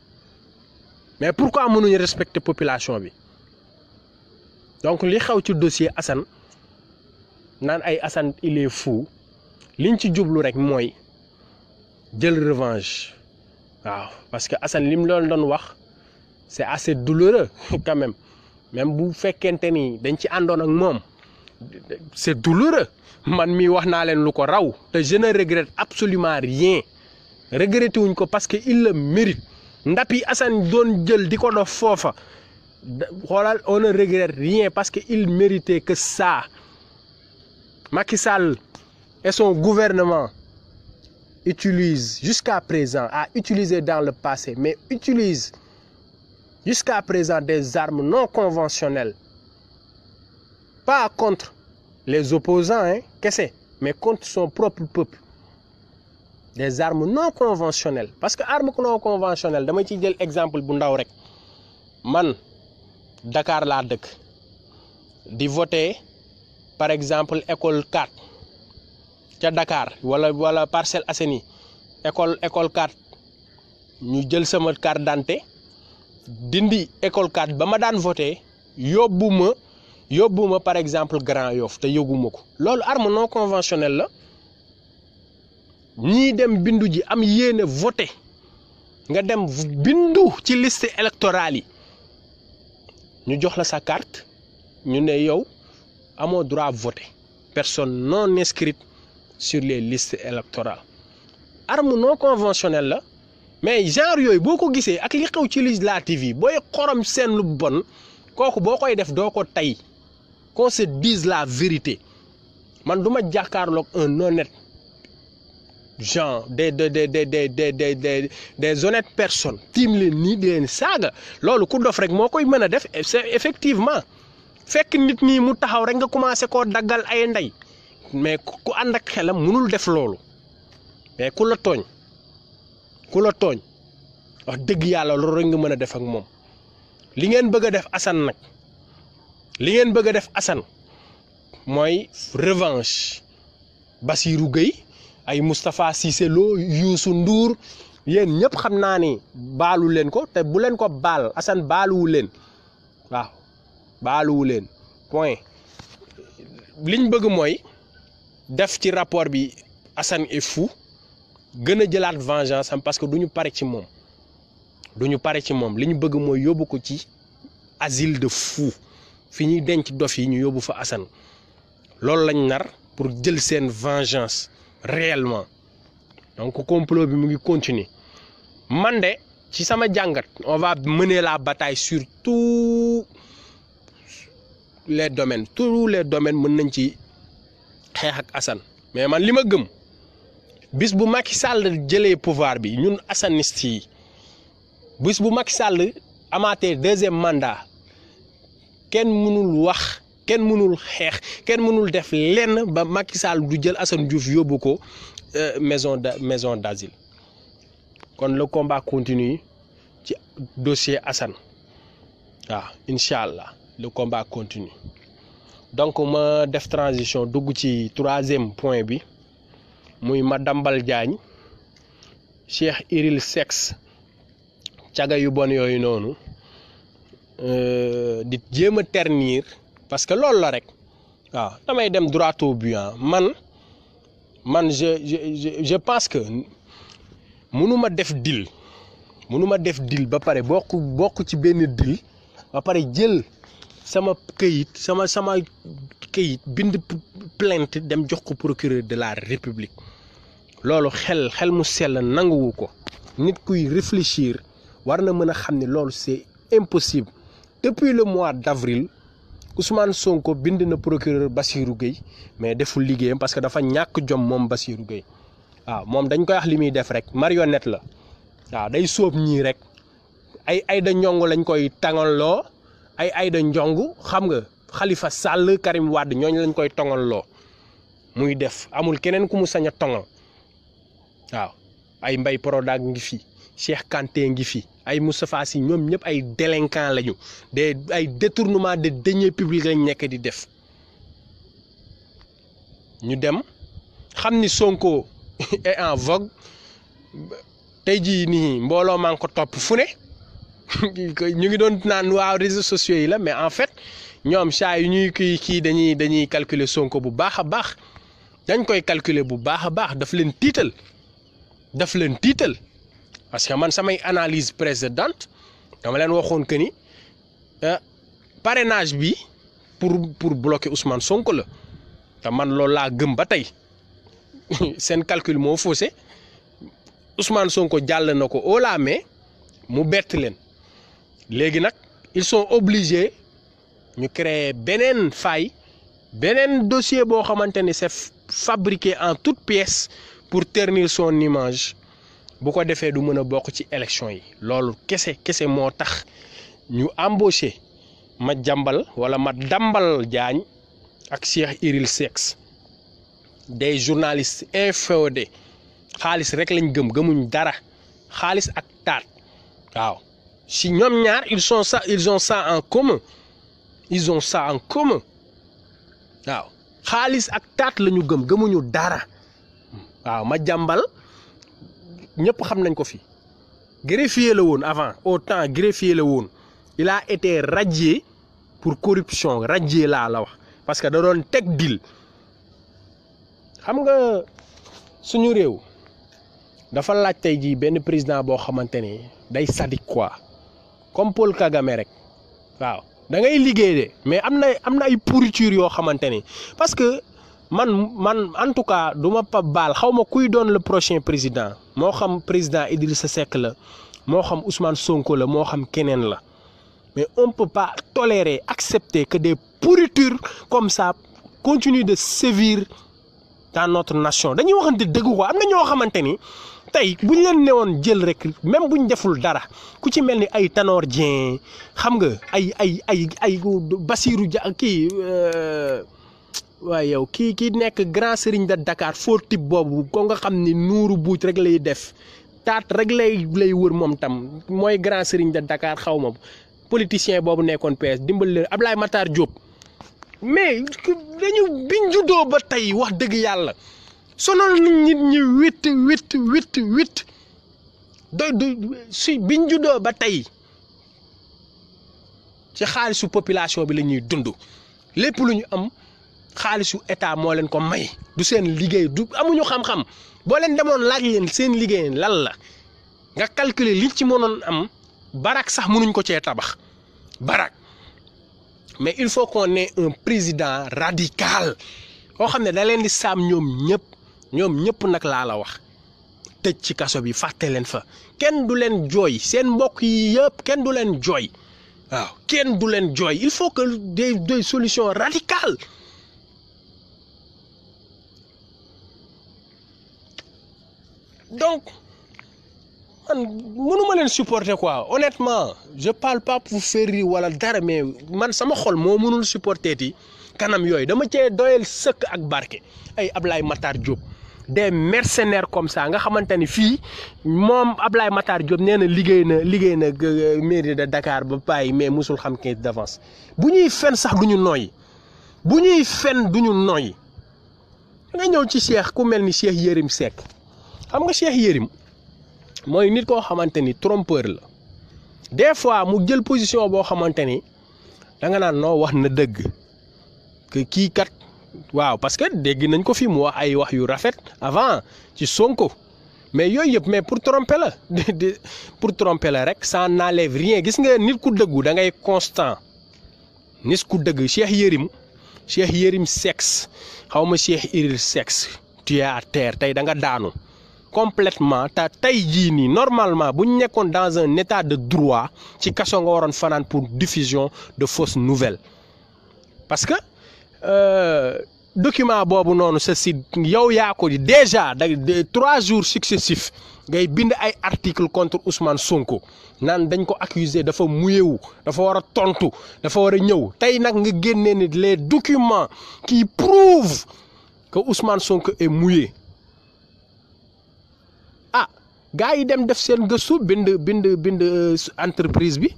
mais pourquoi mënuñu respecter population bi donc li xew ci dossier Assane naan ay Assane il est fou liñ ci jublu rek mooy jël revanche waaw parce que Assane lim loolu doon wax c'est assez douloureux quand même bu fekkente ni dañ ci àndoon ak moom c'est douloureux man mi wax naa leen lu ko raw te je ne regrette absolument rien regretté wuñ ko parce que il le mérite ndap yi Assane doon jël di ko dof foofa xoolal on ne regrette rien parce que il méritait que ça Macky Sall et son gouvernement utilise jusqu'à présent a utilisé dans le passé mais utilise jusqu'à présent des armes non conventionnelles pas contre les opposants kese mais contre son propre peuple des armes non conventionnelles parce que arme non conventionnelle dama ci jël exemple bu ndaw rek man Dakar laa dëkk di voter par exemple école 4 ca Dakar wala Parcelles Assainies école 4 ñu jël sama carte d'identité dindi école 4 ba ma daan voter yóbbu ma par exemple Grand Yoff te yëguma ko loolu arme non conventionnelle la ñii dem bindu ji am yéene voter nga dem bindu ci liste électorale yi ñu jox la sa carte ñu ne yow amoo droit voter personne non inscrite sur les listes électorales arme non conventionnelle la mais genre yooyu boo ko gisee ak li xew ci législative yi booy xorom seen lu bon kooku boo koy def doo ko tey qu'on se dise la vérité man du ma jàkkaarloog un honnête genre des honnêtes personnes tiim leen nii di leen saaga loolu ku dof rek moo koy mën a def c'est effectivement fekk nit nii mu taxaw rek nga commencé koo daggal ay ndey mais ku ànd ak xelam mënul def loolu mais ku la tooñ wax dëgg yàlla loolu rek nga mën a def ak moom li ngeen bëgg a def Assane mooy revanche Bassirou Gueye ay Moustapha Cissé Lo Youssou Ndour yéen ñëpp xam naa ni baalu leen ko te bu leen ko baal Assane baaluwu leen waaw baaluwu leen point liñ bëgg mooy def ci rapport bi Assane est fou gën a jëlaat vengeance am parce que du ñu pare ci moom li ñu bëgg mooy yóbbu ko ci asile de fou fi ñuy denc dof yi ñu yóbbu fa Assane loolu lañ nar pour jël seen vengeance réellement donc complot bi mu ngi continuer man de ci sama jàngat on va mener la bataille sur tous les domaines mën nañ ci xeex ak Assane mais man li ma gëm bis bu Macky Sall jëlee pouvoir bi ñun assanistes yi bis bu Macky Sall amaatee deuxième mandat kenn mënul wax kenn mënul xeex kenn mënul def lenn ba Macky Sall du jël Assane Diouf yóbbu ko maison d'asile kon le combat continue ci dossier Assane waaw incha allah le combat continue donc ma def transition dugg ci troisième point bi muy Madiambal Diagne Cheikh Yérim Seck caga yu bon yooyu noonu di jéem a ternir parce que loolu la rek waaw damay dem droit au but man je pense que mënuma def deal ba pare bokk ci benn deal ba pare jël sama këyit sama këyit bind plainte dem jox ko procureur de la république loolu xel mu sell nanguwu ko. Nit kuy réfléchir war na mën a xam ne loolu c'est impossible. Depuis le mois d'avril Ousmane Sonko bind na procureur Bassirou Gueye mais deful liggéeyam parce que dafa ñàkk jom moom Bassirou Gueye waaw moom dañ koy wax li muy def rek marionnette la waaw day sóob ñii rek ay Aïda Ndiongue lañ koy tàngaloo ay Aïda Ndiongue xam nga Khalifa Sall Karim Wade ñooñu lañ koy tongaloo muy def amul keneen ku mu sañ a tongal waaw ay Mbaye Prodac ngi fi Cheikh Kanté ngi fi ay Moustapha Sy ñoom ñëpp ay délinquants lañu ay détournement de deniers publics lañ nekk di def ñu dem xam ni Sonko est en vogue tey jii nii mbooloo maa ngi ko topp fu ne ñu ngi doon naan waaw réseaux sociaux yi la mais en fait ñoom saa yu ñuy kii dañuy calculer Sonko bu baax a baax dañ koy calculer bu baax a baax daf leen tiital parce que man samay analyse précédente dama leen waxoon que ni parrainage bi pour bloquer Ousmane Sonko la te man loolu laa gëm ba tey seen calcul moo faussé Ousmane Sonko jàll na ko haut la main mu bett leen léegi nag ils sont obligés ñu créer beneen faille beneen dossier boo xamante ni c'est fabriqué en toutes pièces pour ternir son image bu ko defee du mën a bokk ci élection yi loolu kese moo tax ñu embauché Madiambal Diagne ak Cheikh Yérim Seck des journalistes inféodés xaalis rek lañ gëmuñ dara xaalis ak taat waaw si ñoom ñaar ils ont ça en commun waaw xaalis ak taat la ñu gëmuñu dara waaw Madiambal ñëpp xam nañ ko fi greffier la woon avant autant greffier la woon il a été radié pour corruption radié laa la wax parce que da doon teg deal xam nga suñu réew dafa laaj tey jii benn président boo xamante ni day sadique quoi comme Paul Kagame rek waaw da ngay liggéey de mais am na ay pourriture yoo xamante ni parce que man en tout cas du ma pa baal xaw ma kuy doon le prochain président moo xam président Idrissa Seck la moo xam Ousmane Sonko la moo xam keneen la mais on peut pas tolérer accepter que des pourritures comme ça continuent de sévir dans notre nation dañuy waxante dëgg ko am na ñoo xamante ni tey bu ñu leen newoon jël rek même bu ñu deful dara ku ci mel ni ay Tanor Dieng xam nga ay Bassirou Dia kii waaye yow kii nekk grand serigne de Dakar foo type boobu ko nga xam ni nuuru buuj rek lay def taat rek lay wër moom tam mooy grand serigne de Dakar xaw ma politicien boobu nekkoon PS dimbal leen Ablaye Matar Diop mais biñ juddoo ba tey wax dëgg yàlla sonal nit ñi witt si biñ juddoo ba tey ci xaalisu population bi la ñuy dund lépp lu ñu am xaalisu état moo leen ko may du seen liggéey du amuñu xam-xam boo leen demoon laaj leen seen liggéey lan la nga calculer li ci mënoon am barak sax mënuñ ko cee tabax barak mais il faut qu'on ait un président radical koo xam ne da leen di saam ñoom ñëpp nag laa la wax tëj ci kaso bi fàtte leen fa kenn du leen jooy seen mbokk yi yëpp kenn du leen jooy waaw kenn du leen jooy il faut que des solutions radicales donc man mënuma leen supporter quoi honnêtement je parle pas pour faire rire wala dara mais man sama xol moo mënul supporter ti kanam yooyu dama cee doyal sëkk ak barke ay Ablaye Matar Diop des mercenaires comme ça nga xamante ni fii moom Ablaye Matar Diop nee na liggéey na mairie de Dakar ba bàyyi mais musul xam 15 d'avance bu ñuy fen sax duñu noyyi nga ñëw ci Cheikh ku mel ni Cheikh Yérim Seck xam nga Cheikh Yérim mooy nit koo xamante ni trompeur la des fois mu jël position boo xamante ni da nga naan noo wax na dëgg que kii kat waaw parce que dégg nañ ko fi mu wax ay wax yu rafet avant ci Sonko mais yooyu yëpp mais pour tromper la pour tromper la rek ça n'enlève rien gis nga nit ku dëggu da ngay constant nit ku dëgg Cheikh Yérim Seck xaw ma Cheikh Yérim Seck tu es à terre tey da nga daanu complètement te tey jii nii normalement bu ñu nekkoon dans un état de droit ci kaso nga waroon fanaan pour diffusion de fausses nouvelles parce que document boobu noonu sa site yow yaa ko di déjà 3 jours successifs ngay bind ay article contre Ousmane Sonko naan dañ ko accuser dafa muyewu dafa war a tontu dafa war a ñëw tey nag nga génnee ni les documents qui prouvent que Ousmane Sonko est mouillé ah gars yi dem def seen gëstu bind entreprise bi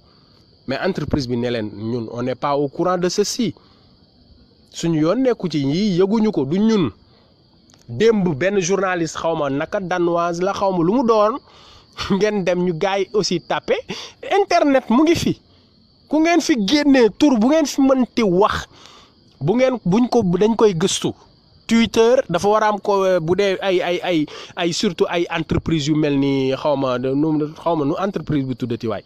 mais entreprise bi ne leen ñun on n'est pas au courant de ceci suñu yoon nekku ci ñii yëguñu ko du ñun démb benn journaliste xaw ma naka danoise la xaw ma lu mu doon ngeen dem ñu gars yi aussi tapé internet mu ngi fi ku ngeen fi génnee tur bu ngeen fi mënti wax buñ ko dañ koy gëstu Twitter dafa war a am ko bu dee ay surtout ay entreprise yu mel ni xaw ma nu entreprise bi tuddati waay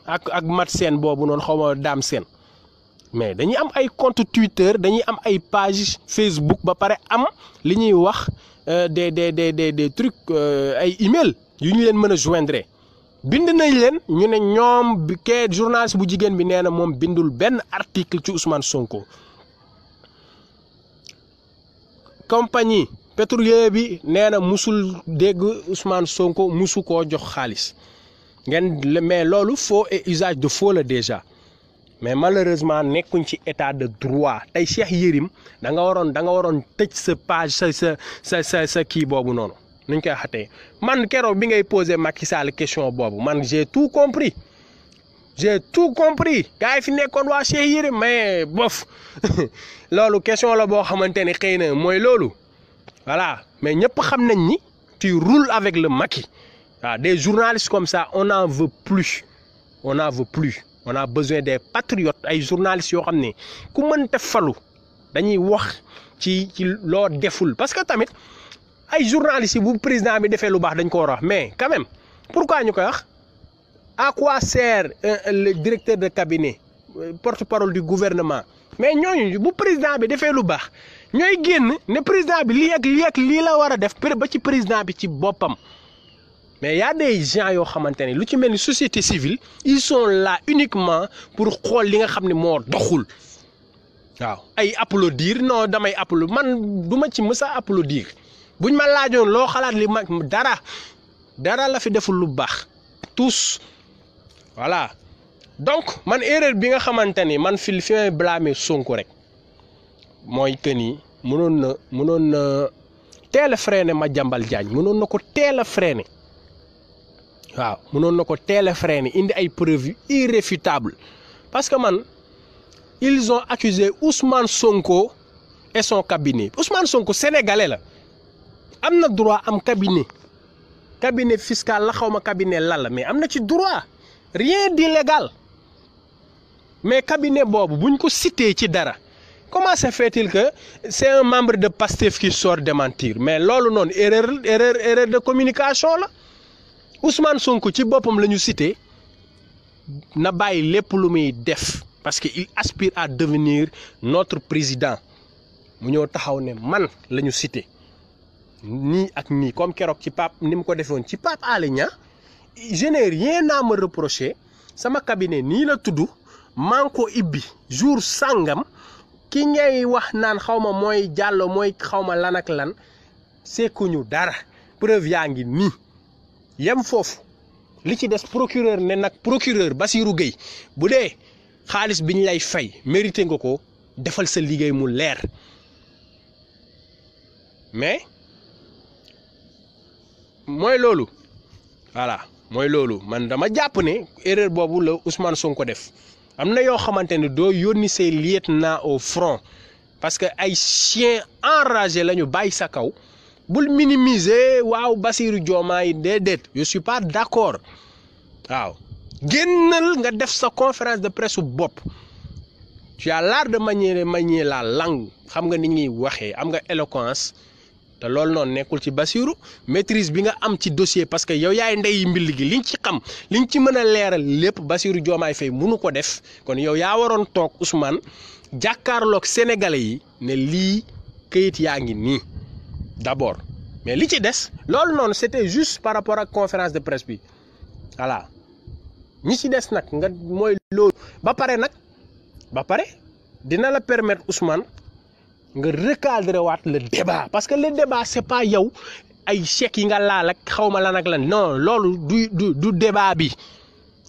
ak mat seen boobu noonu xaw ma daam seen mais dañuy am ay compte Twitter dañuy am ay page Facebook ba pare am li ñuy wax des trucs ay email yu ñu leen mën a joindre bind nañ leen ñu ne ñoom bi kee journaliste bu jigéen bi nee na moom bindul benn article ci Ousmane Sonko compagnie pétrolier bi nee na musul dégg Ousmane Sonko musu koo jox xaalis ngeen mais loolu faux et usage de faux la déjà mais malheureusement nekkuñ ci état de droit tey Cheikh Yérim da nga waroon tëj sa page sa kii boobu noonu nuñ koy xatee man keroog bi ngay poser Macky Sall question boobu man j'ai tout compris gars yi fi nekkoon waa Cheikh Yérim mais bof loolu question la boo xamante ni xëy na mooy loolu voilà mais ñëpp xam nañ ni tu roules avec le Macky waaw des journalistes comme ça on n'en veut plus on a besoin des patriotes ay journalistes yoo xam ne ku mënta falu dañuy wax ci loo deful parce que tamit ay journalistes yi bu président bi defee lu baax dañ ko war a wax mais quand même pourquoi ñu koy wax à quoi sert le directeur de cabinet porte-parole du gouvernement mais ñooñu bu président bi defee lu baax ñooy génn ne président bi lii ak lii la war a def ba ci président bi ci boppam. mais y a des gens yoo xamante ne lu ci mel ni société civile ils sont là uniquement pour xool li nga xam ne moo doxul waaw ay applaudir non damay applaudir man du ma ci mës a applaudir buñ ma laajoon loo xalaat li mag dara la fi deful lu baax tous voilà donc man erreur bi nga xamante ni man fi may blâmer Sonko rek mooy que ni mënoon na teel a freiner Madiambal Diagne mënoon na ko teel a freiner. waaw mënoon na ko teel a freiner indi ay preuves irréfutables parce que man ils ont accusé Ousmane Sonko et son cabinet Ousmane Sonko sénégalais la am na droit am cabinet fiscal la xaw ma cabinet lan la mais am na ci droit rien d'illégal mais cabinet boobu buñ ko cité ci dara comment se fait-il que c'est un membre de Pastef qui sort démentir mais loolu noonu erreur de communication la. Ousmane Sonko ci boppam la ñu cité na bàyyi lépp lu muy def parce que il aspire à devenir notre président mu ñëw taxaw ne man la ñu cité nii ak nii comme keroog ci Pape ni mu ko defoon ci Pape Alé Niang je n'ai rien à me reprocher sama cabinet nii la tudd maa ngi ko ibbi jour sangam ki ngay wax naan xaw ma mooy Diallo mooy xaw ma lan ak lan sekkuñu dara preuve yaa ngi nii. yem foofu li ci des procureur ne nag procureur Bassirou Gueye bu dee xaalis bi ñu lay fay mérité nga ko defal sa liggéey mu leer mais mooy loolu voilà mooy loolu man dama jàpp ne erreur boobu la Ousmane Sonko def am na yoo xamante ne doo yónni say lieutenant au front parce que ay chien enragé la ñu bàyyi sa kaw. bul minimiser waaw Bassirou Diomaye déedéet je suis pas d'accord waaw génnal nga def sa conférence de presse bopp tu as l'art de manier la langue xam nga ni ñuy waxee am nga éloquence te loolu noonu nekkul ci Bassirou maîtrise bi nga am ci dossier parce que yow yaay ndey mbill gi liñ ci xam liñ ci mën a leeral lépp Bassirou Diomaye Faye mënu ko def kon yow yaa waroon toog Ousmane jàkkaarloog sénégalais yi ne lii këyit yaa ngi nii d'abord mais li ci des loolu noonu c'était juste par rapport ak conférence de presse bi voilà ñi ci des nag nga mooy loolu ba pare dina la permettre Ousmane nga recadrer waat le débat parce que le débat c'est pas yow ay chèques yi nga laal ak xawma lan ak lan non loolu du débat bi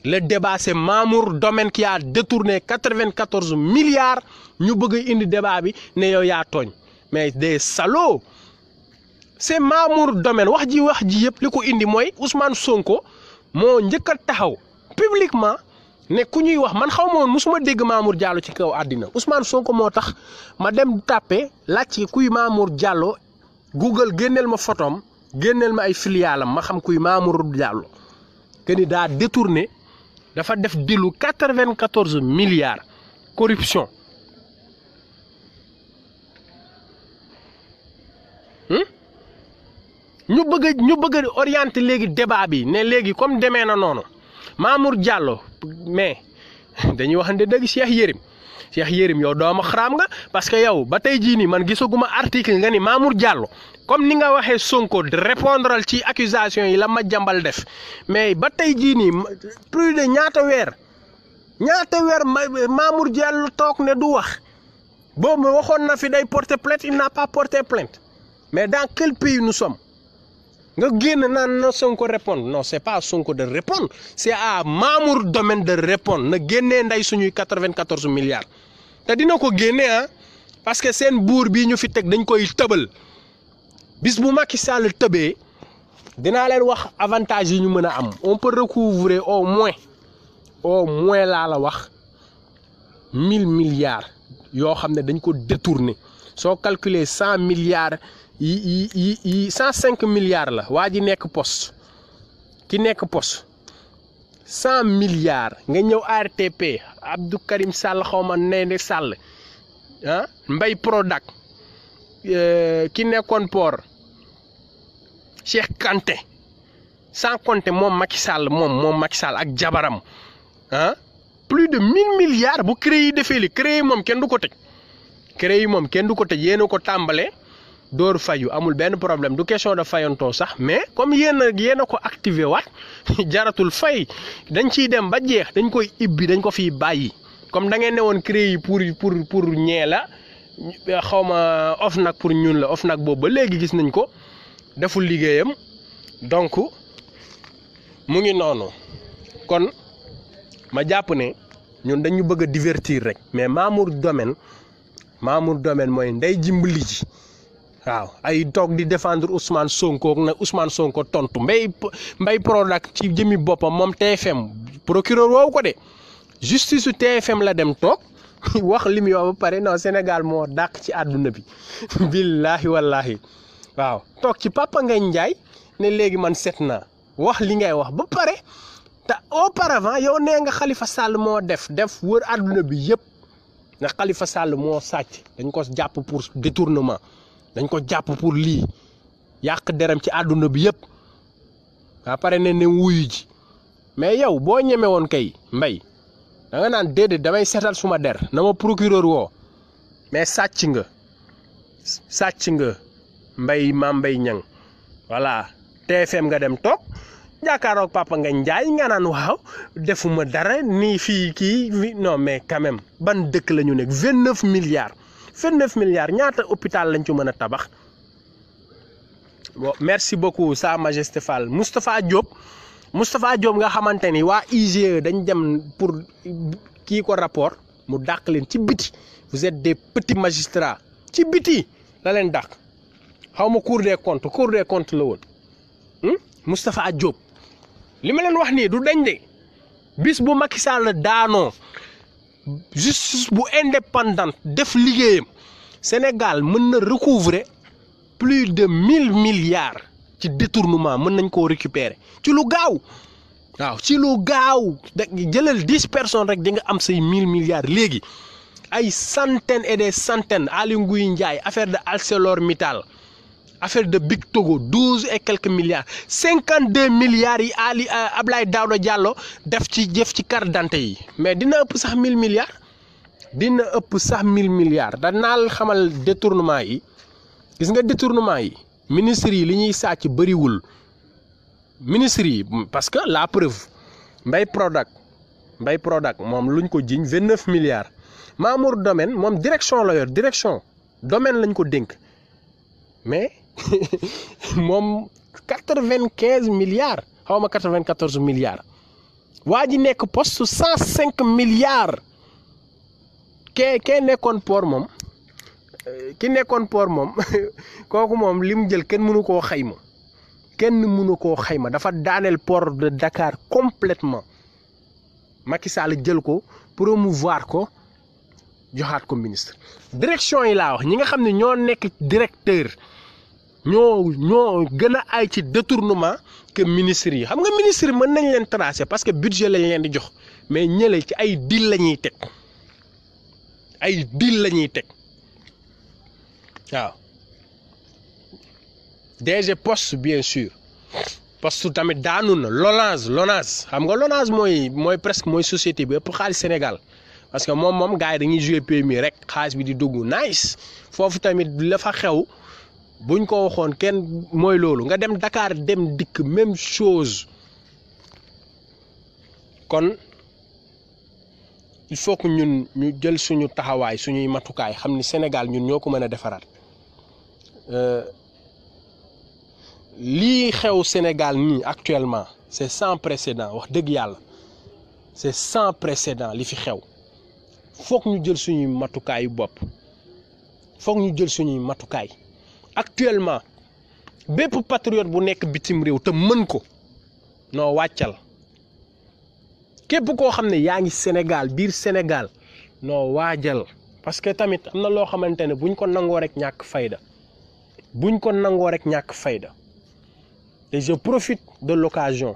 le débat c'est Mamour Domaine qui a détourné 94 milliards ñu bëgg a indi débat bi ne yow yaa tooñ mais des salauds c'est Mamour Domaine wax ji yëpp li ko indi mooy Ousmane Sonko moo njëkk a taxaw publiquement ne ku ñuy wax man xaw ma woon musuma dégg Mamour Diallo ci kaw àddina Ousmane Sonko moo tax ma dem tàppe laaj kuy Mamour Diallo Google génneel ma photom génneel ma ay filialam ma xam kuy Mamour Diallo que ni daa détourné dafa def dilu 94 milliards corruption ñu bëgg a orienter léegi débat bi ne léegi comme demee na noonu Mamour Diallo mais dañuy waxante dëgg Cheikh Yérim yow dooma xaraam nga parce que yow ba tey jii nii man gisaguma article nga ni Mamour Diallo comme ni nga waxee Sonko répondral ci accusation yi la ma jàmbal def mais ba tey jii nii plus de ñaata weer Mamour Diallo toog ne du wax boobu waxoon na fi day porter plainte il n'a pas porté plainte mais dans quel pays nous sommes nga génn naan na Sonko répondre non c'est pas Sonko de répondre c'est à Mamour Domaine de répondre na génnee nday suñuy 94 milliards te dina ko génne parce que seen buur bii ñu fi teg dañ koy tëbal bis bu Macky Sall tëbee dinaa leen wax avantage yi ñu mën a am on peut recouvrer au moins laa la wax 1000 milliards yoo xam ne dañ ko détourner soo calculer 100 milliards yi 105 milliards la waa ji nekk poste ki nekk poste 100 milliards nga ñëw ARTP Abdou Karim Sall xawma Néné Sall Mbaye Prodac ki nekkoon port Cheikh Kanté sans compter moom Macky Sall moom Macky Sall ak jabaram plus de 1000 milliards bu CREI yi defee li CREI moom kenn du ko tëj yéen a ko tàmbale door fayu amul benn problème du question de fayantoo sax mais comme yéen a ko activé waat jaratul fay dañ ciy dem ba jeex dañ koy ibbi dañ ko fiy bàyyi comme da ngeen ne woon CREI pour ñee la xawma OFNAC pour ñun la OFNAC boobu ba léegi gis nañ ko deful liggéeyam donc mu ngi noonu kon ma jàpp ne ñun dañu bëgg a divertir rek mais Mamour Domaine mooy ndey jimbali ji waaw ay toog di défendre Ousmane Sonko na Ousmane Sonko tontu Mbaye Prodac ci jëmi boppam moom TFM procureur woowu ko de justice su TFM la dem toog wax li muy wax ba pare non Sénégal moo dàq ci àdduna bi billahi wallahi waaw toog ci Papa Ngagne Ndiaye ne léegi man set naa wax li ngay wax ba pare te auparavant yow nee nga Khalifa Sall moo def wër àdduna bi yëpp nga Khalifa Sall moo sàcc dañ ko jàpp pour détournement dañ ko jàpp pour lii yàq deram ci àdduna bi yëpp ba pare ne wuyu ji mais yow boo ñeme woon kay Mbaye da nga naan déedéet damay seetal suma der na ma procureur woo mais sàcc nga Mame Mbaye Niang voilà TFM nga dem toog jàkkaaroog Papa Ngagne Ndiaye nga naan waaw defuma dara nii fii kii non mais quand même ban dëkk la ñu nekk 29 milliards ñaata hôpital lañ ci mën a tabax bon merci beaucoup Sa Majesté Fall Moustapha Diop nga xamante ni waa IGE dañ dem pour kii ko rapport mu dàq leen ci biti vous êtes des petits magistrats ci biti la leen dàq xaw ma cour des comptes la woon Moustapha Diop li ma leen wax nii du dañ de bis bu Macky Sall daanoo justice bu indépendante def liggéeyam Sénégal mën na recouvrer plus de 1000 milliards ci détournement mën nañ koo récupérer ci lu gaaw waaw ci lu gaaw jëlal 10 personnes rek di nga am say 1000 milliards léegi ay centaines et des centaines Aly Ngouille Ndiaye affaire de ArcelorMittal affaire de Big Togo 12 et quelques milliards 52 milliards yi Ali Abdoulaye Daouda Diallo def ci carte d'identité yi mais dina ëpp sax 1000 milliards dina ëpp sax 1000 milliards da naal xamal détournement yi gis nga détournement yi ministres yi li ñuy sàcc bëriwul ministres yi parce que la preuve Mbaye Prodac moom luñ ko jiñ 29 milliards Mamour Domaine moom direction la yor direction domaine lañ ko dénk mais moom 95 milliards xaw ma 94 milliards waa ji nekk poste 105 milliards kee nekkoon port moom ki nekkoon port moom kooku moom li mu jël kenn mënu koo xayma dafa daaneel port de Dakar complètement Macky Sall jël ko promouvoir ko joxaat ko ministre direction yi laa wax ñi nga xam ne ñoo nekk directeur ñoo gën a ay ci détournement que ministre yi xam nga ministre yi mën nañ leen tracer parce que budget lañ leen di jox mais ñële ci ay deal la ñuy teg waaw DG poste bien sûr poste tamit daanu na Lonase xam nga Lonase mooy presque mooy société bi ëpp xaalis Sénégal parce que moom gars yi dañuy jouer PMI rek xaalis bi di dugg nice foofu tamit la fa xew buñ ko waxoon kenn mooy loolu nga dem Dakar dem dikk même chose kon il faut que ñun ñu jël suñu taxawaay suñuy matukaay xam ni Sénégal ñun ñoo ko mën a defaraat lii xew Sénégal nii actuellement c'est sans précédent wax dëgg yàlla c'est sans précédent li fi xew foog ñu jël suñuy matukaayu bopp actuellement bépp patriote bu nekk bitim réew te mën ko noo wàccal képp koo xam ne yaa ngi Sénégal biir Sénégal noo waajal parce que tamit am na loo xamante ne buñ ko nangoo rek ñàkk fayda et je profite de l'occasion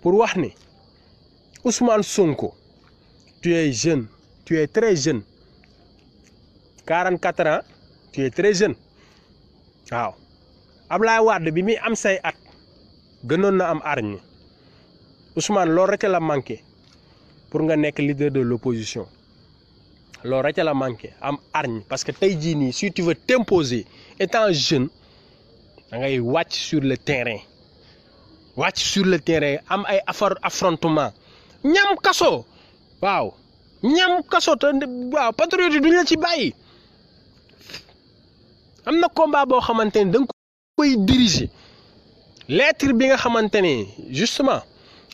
pour wax ne Ousmane Sonko tu es jeune tu es très jeune 44 ans tu es très jeune waaw Ablaye Wade bi muy am say at gënoon na am arñe Ousmane loolu rek la manqué pour nga nekk leader de l'opposition loolu rek la manqué am arñe parce que tey jii nii si tu veux t'imposer étant jeune da ngay wàcc sur le terrain am ay affrontement ñam kaso waaw te waaw patriote yi duñ la ci bàyyi am na combat boo xamante ni da nga koy diriger lettre bi nga xamante ne justement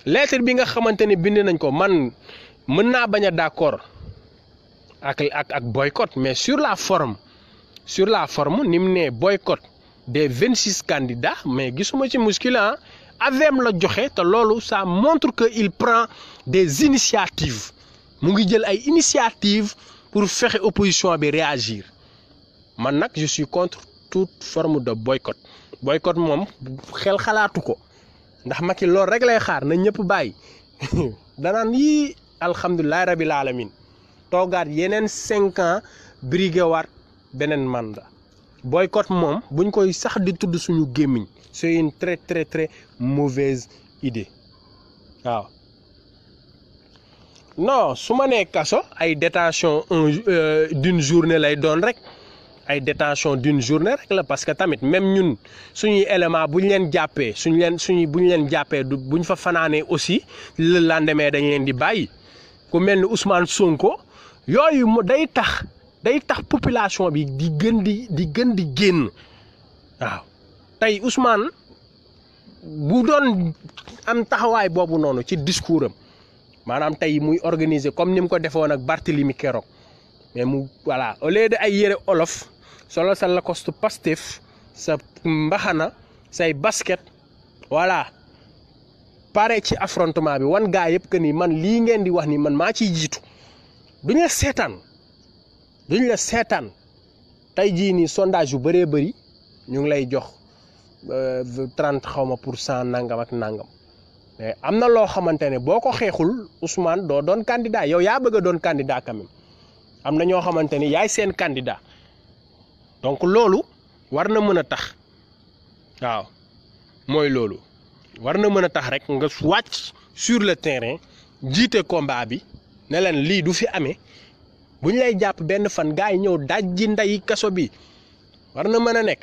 lettre bi nga xamante ne bind nañ ko man mën naa bañ a d'accord ak boycott mais sur la forme ni mu ne boycott des 26 candidats mais gisuma ci muskila avem la joxe te loolu ça montre que il prend des initiatives mu ngi jël ay initiatives pour fexe opposition bi réagir man nag je suis contre toute forme de boycott moom xel xalaatu ko ndax Macky loolu rek lay xaar na ñëpp bàyyi danaan yii alhamdulilah rabil alamin toogaat yeneen 5 ans brigué waat beneen mandat boycott moom buñ koy sax di tudd suñu gémmiñ c'est une très très très mauvaise idée waaw non su ma nee kaso ay détention d'une journée lay doon rek ay détention d'une journée rek la parce que tamit même ñun suñuy élément buñ leen jàppee buñ leen jàppee buñ fa fanaanee aussi le lendemain dañ leen di bàyyi ku mel ni Ousmane Sonko yooyu day tax population bi di gën di génn waaw tey Ousmane bu doon am taxawaay boobu noonu ci discours am maanaam tey muy organiser comme ni mu ko defoon ak Barthélemy keroog mais mu voilà au lieu de ay yére olof solo sa Lacoste Pastef sa mbaxana say basket voilà pare ci affrontement bi wan gaa yëpp que ni man lii ngeen di wax ni man maa ciy jiitu duñ la seetaan tey jii nii sondage yu bëree bëri ñu ngi lay jox 30% nangam ak nangam mais am na loo xamante ne boo ko xeexul Ousmane doo doon candidat yow yaa bëgg a doon candidat quand même am na ñoo xamante ni yaay seen candidat donc loolu war na mën a tax waaw mooy loolu war na mën a tax rek nga wàcc sur le terrain jiite combat bi ne leen lii du fi amee bu ñu lay jàpp benn fan gars yi ñëw daj ji nday kaso bi war na mën a nekk